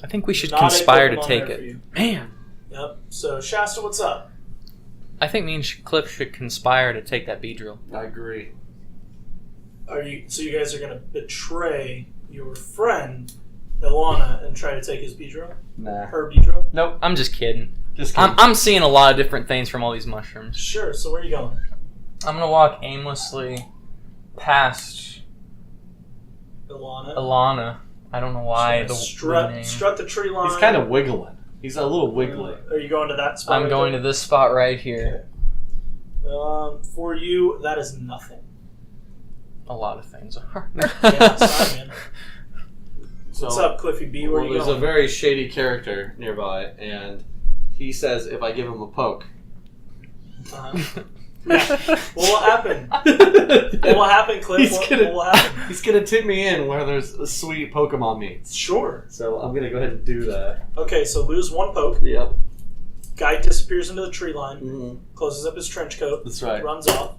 Speaker 3: I think we should
Speaker 1: not a
Speaker 3: conspire to
Speaker 1: Pokemon
Speaker 3: take
Speaker 1: there for
Speaker 3: it.
Speaker 1: you.
Speaker 4: Man.
Speaker 1: Yep. So Shasta, what's up?
Speaker 3: I think me and Cliff should conspire to take that Beedrill.
Speaker 2: I agree.
Speaker 1: So you guys are gonna betray your friend Ilana and try to take his Beedrill?
Speaker 2: Nah.
Speaker 1: Her Beedrill?
Speaker 2: Nope.
Speaker 3: I'm just kidding.
Speaker 2: Just kidding.
Speaker 3: I'm seeing a lot of different things from all these mushrooms.
Speaker 1: Sure. So where are you going?
Speaker 3: I'm gonna walk aimlessly past
Speaker 1: Ilana.
Speaker 3: Alana. I don't know why the name.
Speaker 1: strut the tree line.
Speaker 2: He's kind of wiggling. He's a little wiggly.
Speaker 1: Are you going to that spot?
Speaker 3: I'm going to this spot right here.
Speaker 1: For you, that is nothing.
Speaker 3: A lot of things are.
Speaker 1: Yeah, sorry, man. What's up, Cliffy B? Where you
Speaker 2: there's
Speaker 1: going?
Speaker 2: a very shady character nearby, and he says if I give him a poke.
Speaker 1: Yeah. What will happen? What will happen, Cliff? What will happen?
Speaker 2: He's gonna tip me in where there's a sweet Pokemon meats.
Speaker 1: Sure.
Speaker 2: So I'm gonna go ahead and do that.
Speaker 1: Okay, so lose 1 poke.
Speaker 2: Yep.
Speaker 1: Guy disappears into the tree line,
Speaker 2: Mm-hmm.
Speaker 1: closes up his trench coat,
Speaker 2: That's right.
Speaker 1: runs off.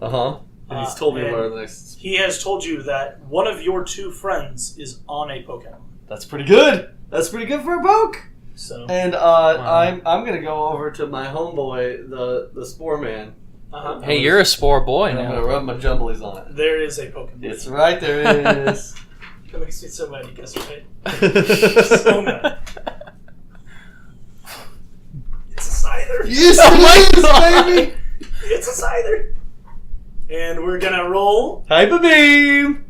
Speaker 2: And he's told me
Speaker 1: and
Speaker 2: where the next.
Speaker 1: He has told you that one of your 2 friends is on a Pokemon.
Speaker 2: That's pretty good. That's pretty good for a poke.
Speaker 1: So,
Speaker 2: And I'm gonna go over to my homeboy, the Spore Man.
Speaker 3: Hey, you're a spore boy
Speaker 2: And I'm
Speaker 3: now.
Speaker 2: gonna rub my jumblies on it.
Speaker 1: there is a Pokemon.
Speaker 2: It's right there. It is.
Speaker 1: That makes me so mad. You guys right? So mad. It's a Scyther.
Speaker 2: Yes, baby.
Speaker 1: It's a Scyther. And we're gonna roll.
Speaker 2: Hyper beam.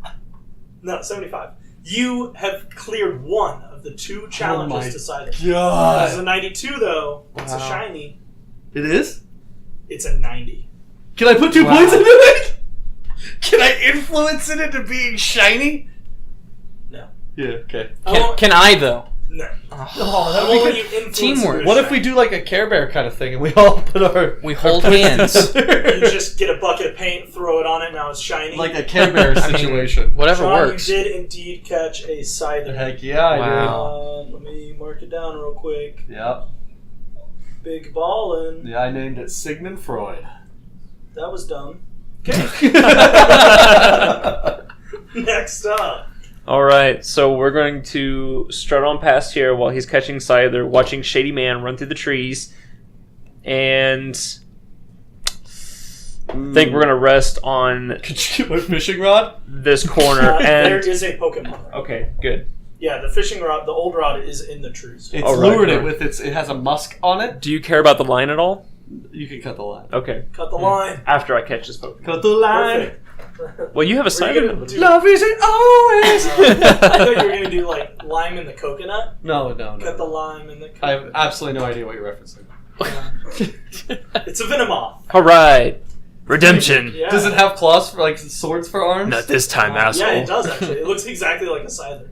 Speaker 1: No, 75. You have cleared 1 of the 2 challenges to Scyther. This is
Speaker 2: God.
Speaker 1: a 92, though. It's a
Speaker 3: Wow.
Speaker 1: shiny.
Speaker 2: It is.
Speaker 1: It's a 90.
Speaker 2: Can I put 2
Speaker 3: Wow.
Speaker 2: points into it? Can I influence it into being shiny?
Speaker 1: No.
Speaker 2: Yeah. Okay.
Speaker 3: Can I, though?
Speaker 1: No.
Speaker 2: Oh,
Speaker 1: I won't let you influence
Speaker 3: Teamwork.
Speaker 1: it.
Speaker 2: What if we do like a Care Bear kind of thing and we all put our
Speaker 3: We hold hands.
Speaker 1: You just get a bucket of paint, throw it on it, now it's shiny.
Speaker 2: like a Care Bear
Speaker 3: I mean,
Speaker 2: situation?
Speaker 3: Whatever
Speaker 1: John,
Speaker 3: works.
Speaker 1: you did indeed catch a Scyther.
Speaker 2: Heck yeah, I
Speaker 3: Wow.
Speaker 1: Let me mark it down real quick.
Speaker 2: did. Yep.
Speaker 1: Big ballin'.
Speaker 2: Yeah, I named it Sigmund Freud.
Speaker 1: That was dumb. Next up.
Speaker 4: All right, so we're going to strut on past here while he's catching Scyther, watching Shady Man run through the trees, and think we're going to rest on
Speaker 2: Could you get my fishing rod?
Speaker 4: this corner.
Speaker 1: There
Speaker 4: And
Speaker 1: is a Pokemon.
Speaker 4: okay, good.
Speaker 1: Yeah, the fishing rod, the old rod is in the trees.
Speaker 2: It's
Speaker 4: All right,
Speaker 2: lured it
Speaker 4: right.
Speaker 2: with its. It has a musk on it.
Speaker 4: Do you care about the line at all?
Speaker 2: You can cut the line.
Speaker 4: Okay,
Speaker 1: Cut the line.
Speaker 4: after I catch this Pokemon.
Speaker 2: Cut the line.
Speaker 1: Perfect.
Speaker 4: Well, you have a
Speaker 1: Were you gonna
Speaker 4: Scyther.
Speaker 1: do-
Speaker 2: Love isn't always.
Speaker 1: I thought you were going to do like lime in the coconut.
Speaker 2: No.
Speaker 1: Cut the lime in the
Speaker 2: I
Speaker 1: coconut.
Speaker 2: have absolutely no idea what you're referencing.
Speaker 1: It's a Venomoth.
Speaker 4: All right, redemption.
Speaker 1: Yeah.
Speaker 2: Does it have claws for like swords for arms?
Speaker 4: Not this time, asshole.
Speaker 1: Yeah, it does actually. It looks exactly like a Scyther.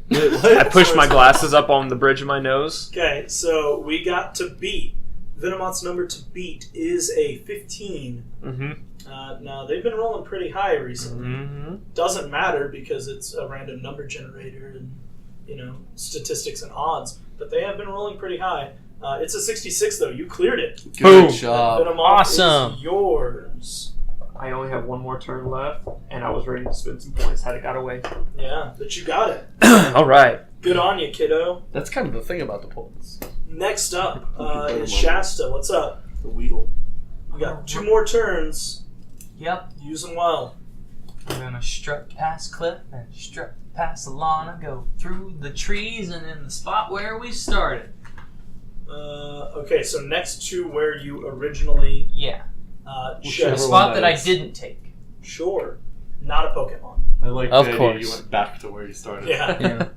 Speaker 4: I pushed my glasses up on the bridge of my nose.
Speaker 1: Okay, so we got to beat. Venomoth's number to beat is a 15.
Speaker 4: Mm-hmm.
Speaker 1: Now, they've been rolling pretty high recently.
Speaker 4: Mm-hmm.
Speaker 1: Doesn't matter because it's a random number generator and, statistics and odds. But they have been rolling pretty high. It's a 66, though. You cleared it.
Speaker 2: Good
Speaker 3: Boom.
Speaker 2: job.
Speaker 1: Venomoth
Speaker 3: Awesome.
Speaker 1: is yours.
Speaker 4: I only have one more turn left, and I was ready to spend some points had it got away.
Speaker 1: Yeah, but you got it.
Speaker 4: All right.
Speaker 1: Good on you, kiddo.
Speaker 2: That's kind of the thing about the poles.
Speaker 1: Next up is Shasta. What's up?
Speaker 2: The Weedle.
Speaker 1: You got 2 more turns.
Speaker 3: Yep.
Speaker 1: Use them well.
Speaker 3: I'm gonna strut past Cliff and strut past Alana, go through the trees and in the spot where we started.
Speaker 1: Okay, so next to where you originally
Speaker 3: Yeah.
Speaker 1: chose.
Speaker 2: Whichever
Speaker 3: The spot
Speaker 2: one
Speaker 3: that I
Speaker 2: is.
Speaker 3: didn't take.
Speaker 1: Sure. Not a Pokemon.
Speaker 2: I like
Speaker 3: Of
Speaker 2: the idea
Speaker 3: course.
Speaker 2: you went back to where you started.
Speaker 1: Yeah.
Speaker 3: Yeah.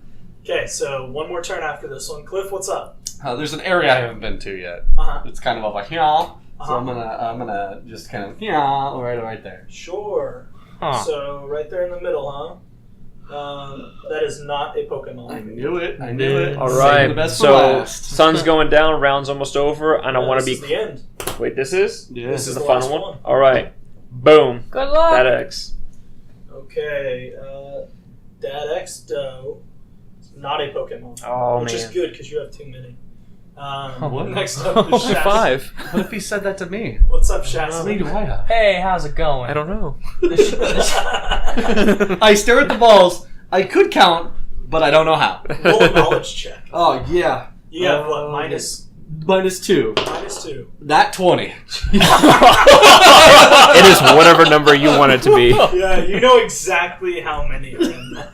Speaker 1: Okay, so one more turn after this one. Cliff, what's up?
Speaker 2: There's an area I haven't been to yet.
Speaker 1: Uh-huh.
Speaker 2: It's kind of over here. So
Speaker 1: Uh-huh.
Speaker 2: I'm gonna just kind of right there.
Speaker 1: Sure.
Speaker 3: Huh.
Speaker 1: So right there in the middle, huh? That is not a Pokemon.
Speaker 2: I knew it. I knew it.
Speaker 4: All
Speaker 2: Saving
Speaker 4: right.
Speaker 2: the best for
Speaker 4: So
Speaker 2: last.
Speaker 4: sun's going down, round's almost over, and I want to
Speaker 1: This
Speaker 4: be.
Speaker 1: is the end.
Speaker 4: Wait, this is?
Speaker 2: Yeah.
Speaker 4: This is the
Speaker 1: the
Speaker 4: final
Speaker 1: last
Speaker 4: one?
Speaker 1: one.
Speaker 4: All right. Boom.
Speaker 3: Good luck.
Speaker 4: That X.
Speaker 1: Okay. Dad X Doe. Not a Pokemon.
Speaker 4: Oh,
Speaker 1: which is
Speaker 4: man.
Speaker 1: good because you have too many.
Speaker 2: What?
Speaker 1: Next up is Shasta.
Speaker 4: 5.
Speaker 2: What if he said that to me?
Speaker 1: What's up,
Speaker 2: How
Speaker 1: Shasta?
Speaker 2: many do I have?
Speaker 3: Hey, how's it going?
Speaker 4: I don't know.
Speaker 2: I stare at the balls. I could count, but I don't know how.
Speaker 1: Roll a knowledge check.
Speaker 2: Oh yeah.
Speaker 1: You have what? Minus
Speaker 2: -2.
Speaker 1: -2.
Speaker 2: That 20.
Speaker 4: It is whatever number you want it to be.
Speaker 1: Yeah, you know exactly how many are in there.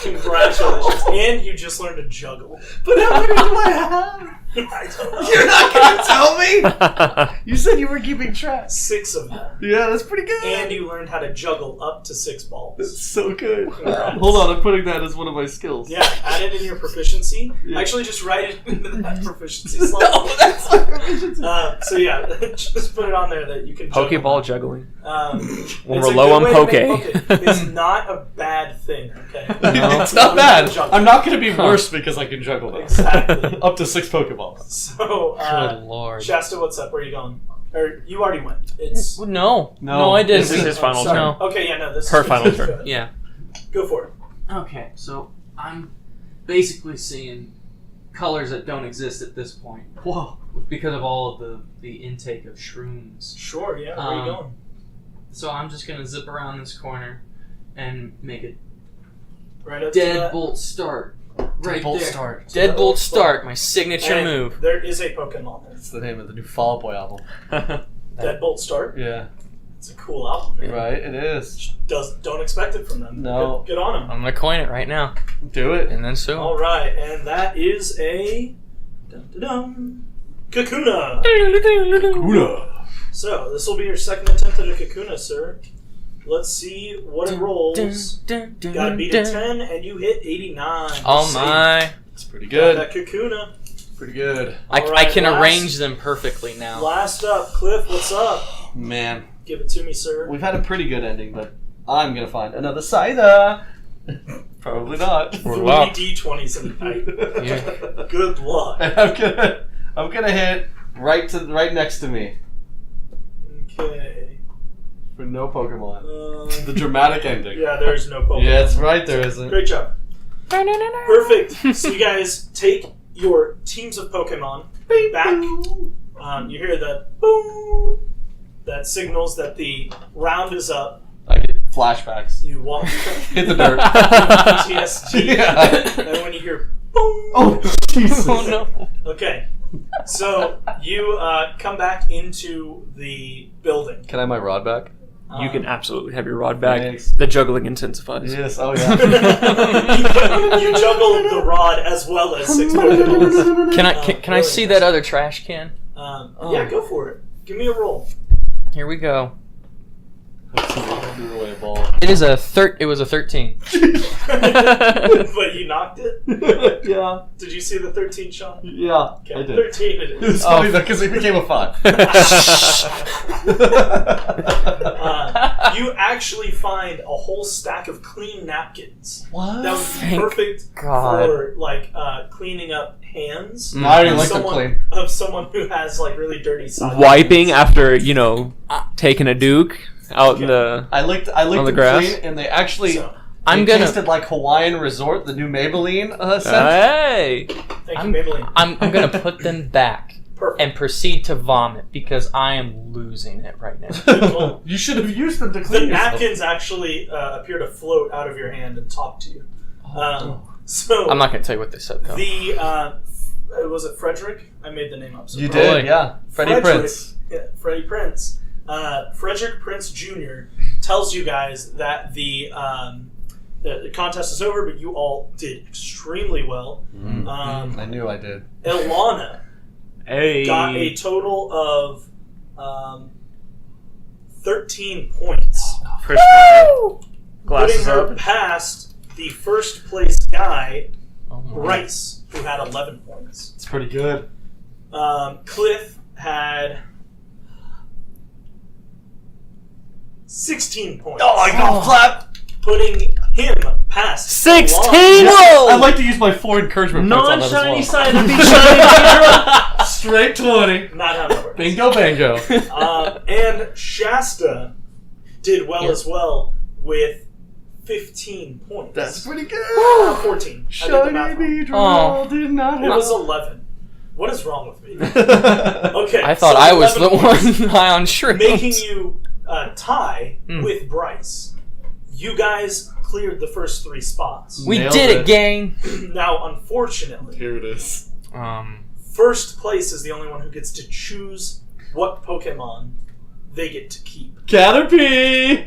Speaker 1: Congratulations. And you just learned to juggle.
Speaker 2: But how many do I have?
Speaker 1: I don't know.
Speaker 2: You're not gonna tell me? You said you were keeping track.
Speaker 1: 6 of them.
Speaker 2: Yeah, that's pretty good.
Speaker 1: And you learned how to juggle up to 6 balls.
Speaker 2: That's so good.
Speaker 1: Congrats.
Speaker 2: Hold on, I'm putting that as one of my skills.
Speaker 1: Yeah, add it in your proficiency.
Speaker 2: Yeah.
Speaker 1: Actually, just write it into that proficiency slot.
Speaker 2: No, that's my proficiency.
Speaker 1: So yeah, just put it on there that you can juggle.
Speaker 4: Pokeball juggling.
Speaker 1: When
Speaker 4: When we're low on poke.
Speaker 1: It's not a bad thing, okay?
Speaker 2: No, it's not bad. I'm not going to be worse because I can juggle them.
Speaker 1: Exactly.
Speaker 2: Up to 6 Pokeballs.
Speaker 1: So,
Speaker 3: Good lord.
Speaker 1: Shasta, what's up? Where are you going? Or you already went. It's
Speaker 3: No, I didn't.
Speaker 4: This is his final
Speaker 1: sorry.
Speaker 4: turn.
Speaker 1: Okay, yeah, no, this
Speaker 4: Her
Speaker 1: is
Speaker 4: final turn.
Speaker 3: Yeah.
Speaker 1: Go for it.
Speaker 3: Okay, so I'm basically seeing colors that don't exist at this point
Speaker 2: Whoa.
Speaker 3: because of all of the intake of shrooms.
Speaker 1: Sure, yeah. Where are you going?
Speaker 3: So I'm just gonna zip around this corner and make a
Speaker 1: Right up to that.
Speaker 3: deadbolt start. Right
Speaker 2: Deadbolt
Speaker 3: there.
Speaker 2: start.
Speaker 3: Deadbolt start, my signature
Speaker 1: And
Speaker 3: move.
Speaker 1: There is a Pokemon there.
Speaker 2: That's the name of the new Fall Out Boy album.
Speaker 1: Deadbolt Start.
Speaker 2: Yeah.
Speaker 1: It's a cool album, man.
Speaker 2: Right, it is.
Speaker 1: Don't expect it from them.
Speaker 2: No.
Speaker 1: Good on them.
Speaker 3: I'm gonna coin it right now,
Speaker 2: Do it.
Speaker 3: and then so.
Speaker 1: All right, and that is a Kakuna.
Speaker 2: Una.
Speaker 1: So this will be your second attempt at a Kakuna, sir. Let's see what it rolls. Gotta beat a 10, and you hit 89.
Speaker 3: Oh
Speaker 1: Save.
Speaker 3: my!
Speaker 2: It's pretty
Speaker 1: Got
Speaker 2: good.
Speaker 1: that Kakuna.
Speaker 2: Pretty good.
Speaker 3: I
Speaker 1: Alright,
Speaker 3: can
Speaker 1: last-
Speaker 3: arrange them perfectly now.
Speaker 1: Last up, Cliff, what's up?
Speaker 2: Man,
Speaker 1: Give it to me, sir.
Speaker 2: we've had a pretty good ending, but I'm going to find another Scyther. Probably not.
Speaker 1: 3
Speaker 3: luck.
Speaker 1: D20s in the night.
Speaker 3: Yeah.
Speaker 1: Good luck.
Speaker 2: And I'm gonna hit right next to me
Speaker 1: Okay.
Speaker 2: for no Pokemon. The dramatic ending.
Speaker 1: Yeah, there's no Pokemon.
Speaker 2: Yeah, it's right. There isn't.
Speaker 1: Great job. Perfect. So you guys take your teams of Pokemon back. You hear the boom. That signals that the round is up.
Speaker 2: I get flashbacks.
Speaker 1: You walk.
Speaker 2: Hit the dirt.
Speaker 1: PTSD.
Speaker 2: Yeah.
Speaker 1: And when you hear boom.
Speaker 2: Oh Jesus!
Speaker 3: Oh no!
Speaker 1: Okay. So you come back into the building.
Speaker 2: Can I have my rod back?
Speaker 4: You can absolutely have your rod back.
Speaker 2: Thanks.
Speaker 4: The juggling intensifies.
Speaker 2: Yes. Oh yeah.
Speaker 1: You juggle the rod as well as 6 Pokeballs.
Speaker 3: Can I see that other trash can?
Speaker 1: Yeah, go for it. Give me a roll.
Speaker 3: Here we go.
Speaker 2: Threw away a ball.
Speaker 3: It was a 13.
Speaker 1: But you knocked it?
Speaker 2: Yeah.
Speaker 1: Did you see the 13 shot?
Speaker 2: Yeah.
Speaker 1: Okay,
Speaker 2: I did.
Speaker 1: 13 it
Speaker 2: It
Speaker 1: is.
Speaker 2: was funny though because it became a 5.
Speaker 1: You actually find a whole stack of clean napkins.
Speaker 2: What?
Speaker 1: That would be
Speaker 3: Thank
Speaker 1: perfect
Speaker 3: God.
Speaker 1: for like cleaning up hands.
Speaker 2: No, I already
Speaker 1: of
Speaker 2: like them
Speaker 1: someone-
Speaker 2: clean.
Speaker 1: Of someone who has like really dirty sides.
Speaker 4: Wiping after, taking a duke out in the...
Speaker 2: I licked
Speaker 4: On the
Speaker 2: them
Speaker 4: grass?
Speaker 2: clean, and they actually
Speaker 1: So,
Speaker 3: I'm
Speaker 2: they
Speaker 3: gonna.
Speaker 2: tasted like Hawaiian Resort, the new Maybelline scent.
Speaker 4: Hey!
Speaker 1: thank you, Maybelline.
Speaker 3: I'm gonna put them back
Speaker 1: Perfect.
Speaker 3: and proceed to vomit because I am losing it right now.
Speaker 1: Cool.
Speaker 2: You should have used them to
Speaker 1: The
Speaker 2: clean yourself.
Speaker 1: napkins actually appear to float out of your hand and talk to you. So
Speaker 3: I'm not gonna tell you what they said though.
Speaker 1: the was it Frederick? I made the name up. So
Speaker 2: You
Speaker 1: probably-
Speaker 2: did, yeah. Freddie
Speaker 1: Frederick-
Speaker 2: Prince.
Speaker 1: Yeah, Freddie Prince. Frederick Prince Jr. tells you guys that the contest is over, but you all did extremely well.
Speaker 2: I knew I did.
Speaker 1: Ilana
Speaker 4: Hey!
Speaker 1: got a total of 13 points,
Speaker 4: First
Speaker 1: putting
Speaker 4: glasses
Speaker 1: her
Speaker 4: up.
Speaker 1: past the first place guy,
Speaker 3: Oh my.
Speaker 1: Bryce, who had 11 points.
Speaker 2: It's pretty good.
Speaker 1: Cliff had 16 points.
Speaker 2: Oh, I got clap!
Speaker 1: Putting him past
Speaker 4: 16?
Speaker 1: Ilana.
Speaker 4: Whoa!
Speaker 2: I'd like to use my 4 encouragement points on that
Speaker 4: Non-shiny
Speaker 2: as well.
Speaker 4: side of the shiny.
Speaker 2: Straight 20.
Speaker 1: Not how that works.
Speaker 2: Bingo bango.
Speaker 1: And Shasta did well
Speaker 3: Yeah.
Speaker 1: as well with 15 points.
Speaker 2: That's pretty good.
Speaker 1: 14. I did the
Speaker 2: Shiny
Speaker 1: math wrong.
Speaker 2: Beedrill
Speaker 3: Oh.
Speaker 2: did not
Speaker 1: It
Speaker 2: have...
Speaker 1: was 11. What is wrong with me? Okay.
Speaker 3: I thought
Speaker 1: so
Speaker 3: I was the
Speaker 1: 11 points,
Speaker 3: one high on shrooms.
Speaker 1: making you tie
Speaker 3: Hmm.
Speaker 1: with Bryce. You guys cleared the first 3 spots.
Speaker 3: We
Speaker 2: Nailed
Speaker 3: did
Speaker 2: it.
Speaker 3: it, gang.
Speaker 1: Now, unfortunately,
Speaker 2: Here it is.
Speaker 1: first place is the only one who gets to choose what Pokemon they get to keep.
Speaker 2: Caterpie!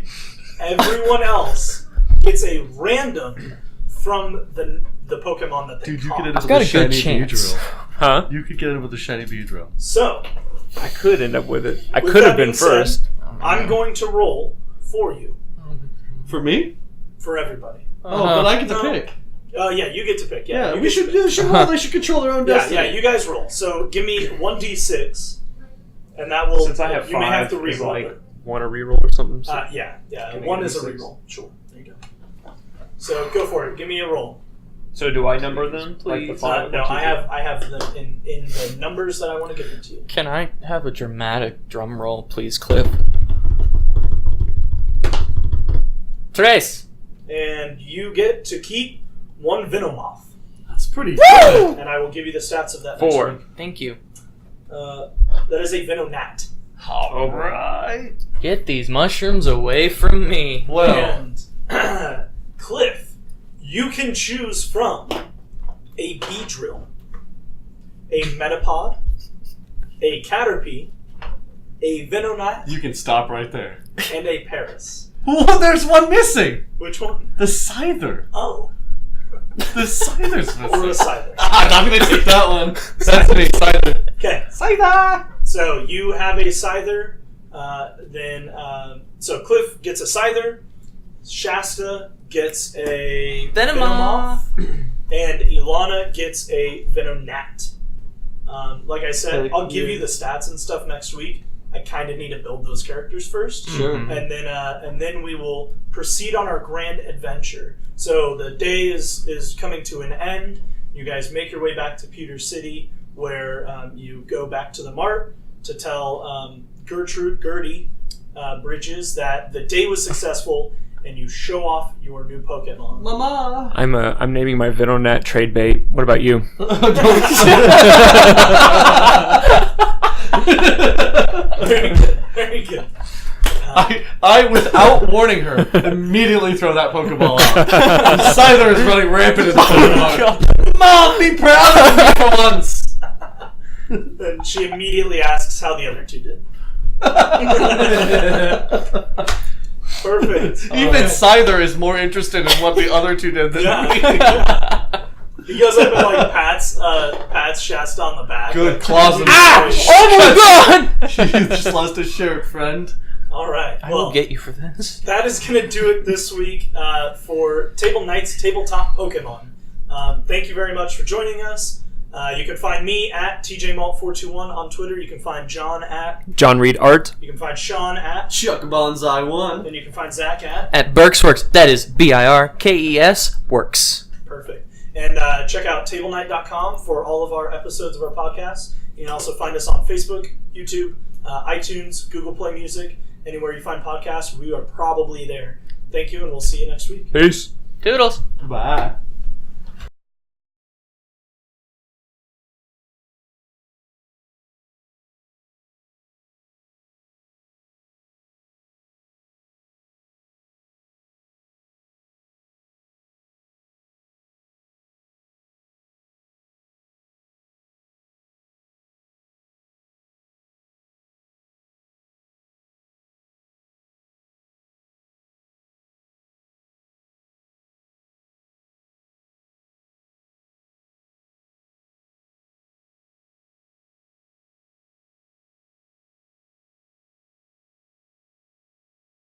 Speaker 1: Everyone else gets a random from the Pokemon that they
Speaker 2: Dude, you
Speaker 1: caught.
Speaker 2: could end up
Speaker 3: I've got
Speaker 2: with
Speaker 3: a good
Speaker 2: shiny
Speaker 3: chance.
Speaker 2: Beedrill.
Speaker 4: Huh?
Speaker 2: You could get it with a shiny Beedrill.
Speaker 1: So,
Speaker 4: I could end up with it. I
Speaker 1: With
Speaker 4: could have
Speaker 1: that
Speaker 4: been
Speaker 1: being said-
Speaker 4: first.
Speaker 1: I'm going to roll for you,
Speaker 2: For me?
Speaker 1: for everybody.
Speaker 2: Oh, but I get to
Speaker 1: No.
Speaker 2: pick.
Speaker 1: Yeah, you get to pick.
Speaker 2: Yeah,
Speaker 1: you
Speaker 2: we
Speaker 1: get to
Speaker 2: should,
Speaker 1: pick.
Speaker 2: they should roll. They should control their own
Speaker 1: Yeah,
Speaker 2: destiny.
Speaker 1: yeah, you guys roll. So give me 1d6, and that will.
Speaker 4: Since I have
Speaker 1: you
Speaker 4: 5,
Speaker 1: may have to
Speaker 4: is
Speaker 1: reroll.
Speaker 4: like
Speaker 1: it.
Speaker 4: want to reroll or something? So.
Speaker 1: Yeah.
Speaker 4: Give me
Speaker 1: 1 is a
Speaker 4: 1d6.
Speaker 1: reroll. Sure. There you go. So go for it. Give me a roll.
Speaker 4: So do I number them? Like the
Speaker 3: Please.
Speaker 4: 5?
Speaker 1: No, I have them in the numbers that I want to give them to you.
Speaker 3: Can I have a dramatic drum roll, please, Cliff? Tres!
Speaker 1: And you get to keep 1 Venomoth,
Speaker 2: That's pretty good.
Speaker 1: and I will give you the stats of that.
Speaker 4: 4.
Speaker 1: Next week.
Speaker 3: Thank you.
Speaker 1: That is a Venonat.
Speaker 2: All right.
Speaker 3: Get these mushrooms away from me.
Speaker 2: Well,
Speaker 1: And Cliff, you can choose from a Beedrill, a Metapod, a Caterpie, a Venonat,
Speaker 2: you can stop right there.
Speaker 1: and a Paris.
Speaker 2: Well, there's one missing.
Speaker 1: Which one?
Speaker 2: The Scyther.
Speaker 1: Oh,
Speaker 2: The Scyther's
Speaker 1: or a
Speaker 2: missing.
Speaker 1: Scyther.
Speaker 2: I'm gonna take that one. That's me, Scyther.
Speaker 1: Okay,
Speaker 2: Scyther.
Speaker 1: so you have a Scyther. So Cliff gets a Scyther. Shasta gets a
Speaker 3: Venomoth.
Speaker 1: and Ilana gets a Venonat. Like I said,
Speaker 2: Heck
Speaker 1: I'll give
Speaker 2: yeah.
Speaker 1: you the stats and stuff next week. I kind of need to build those characters first,
Speaker 2: Sure.
Speaker 3: Mhm.
Speaker 1: and then we will proceed on our grand adventure. So the day is coming to an end. You guys make your way back to Pewter City, where you go back to the mart to tell Gertie Bridges that the day was successful, and you show off your new Pokemon.
Speaker 2: Mama.
Speaker 4: I'm naming my Venonat trade bait. What about you?
Speaker 1: Very good. Very good.
Speaker 2: I, without warning her, immediately throw that Pokeball out. And Scyther is running rampant in the Pokemon. Mom, be proud of me for once.
Speaker 1: And she immediately asks how the other two did. Perfect.
Speaker 2: Even Scyther is more interested in what the other two did than me.
Speaker 1: Yeah. He goes up and like pats Shasta on the back.
Speaker 2: Good
Speaker 1: like,
Speaker 2: claws and
Speaker 4: Oh my god!
Speaker 2: She just lost a shared friend.
Speaker 1: All right.
Speaker 3: I
Speaker 1: Well,
Speaker 3: will get you for this.
Speaker 1: that is going to do it this week for Table Nights Tabletop Pokemon. Thank you very much for joining us. You can find me at TJMalt421 on Twitter. You can find John at.
Speaker 4: John Reed Art.
Speaker 1: You can find Sean at.
Speaker 2: Chuck Bonsai 1.
Speaker 1: And you can find Zach at.
Speaker 3: At Birks Works. That is BIRKES Works.
Speaker 1: Perfect. And check out TableNight.com for all of our episodes of our podcast. You can also find us on Facebook, YouTube, iTunes, Google Play Music. Anywhere you find podcasts, we are probably there. Thank you, and we'll see you next week.
Speaker 4: Peace.
Speaker 3: Toodles.
Speaker 2: Bye.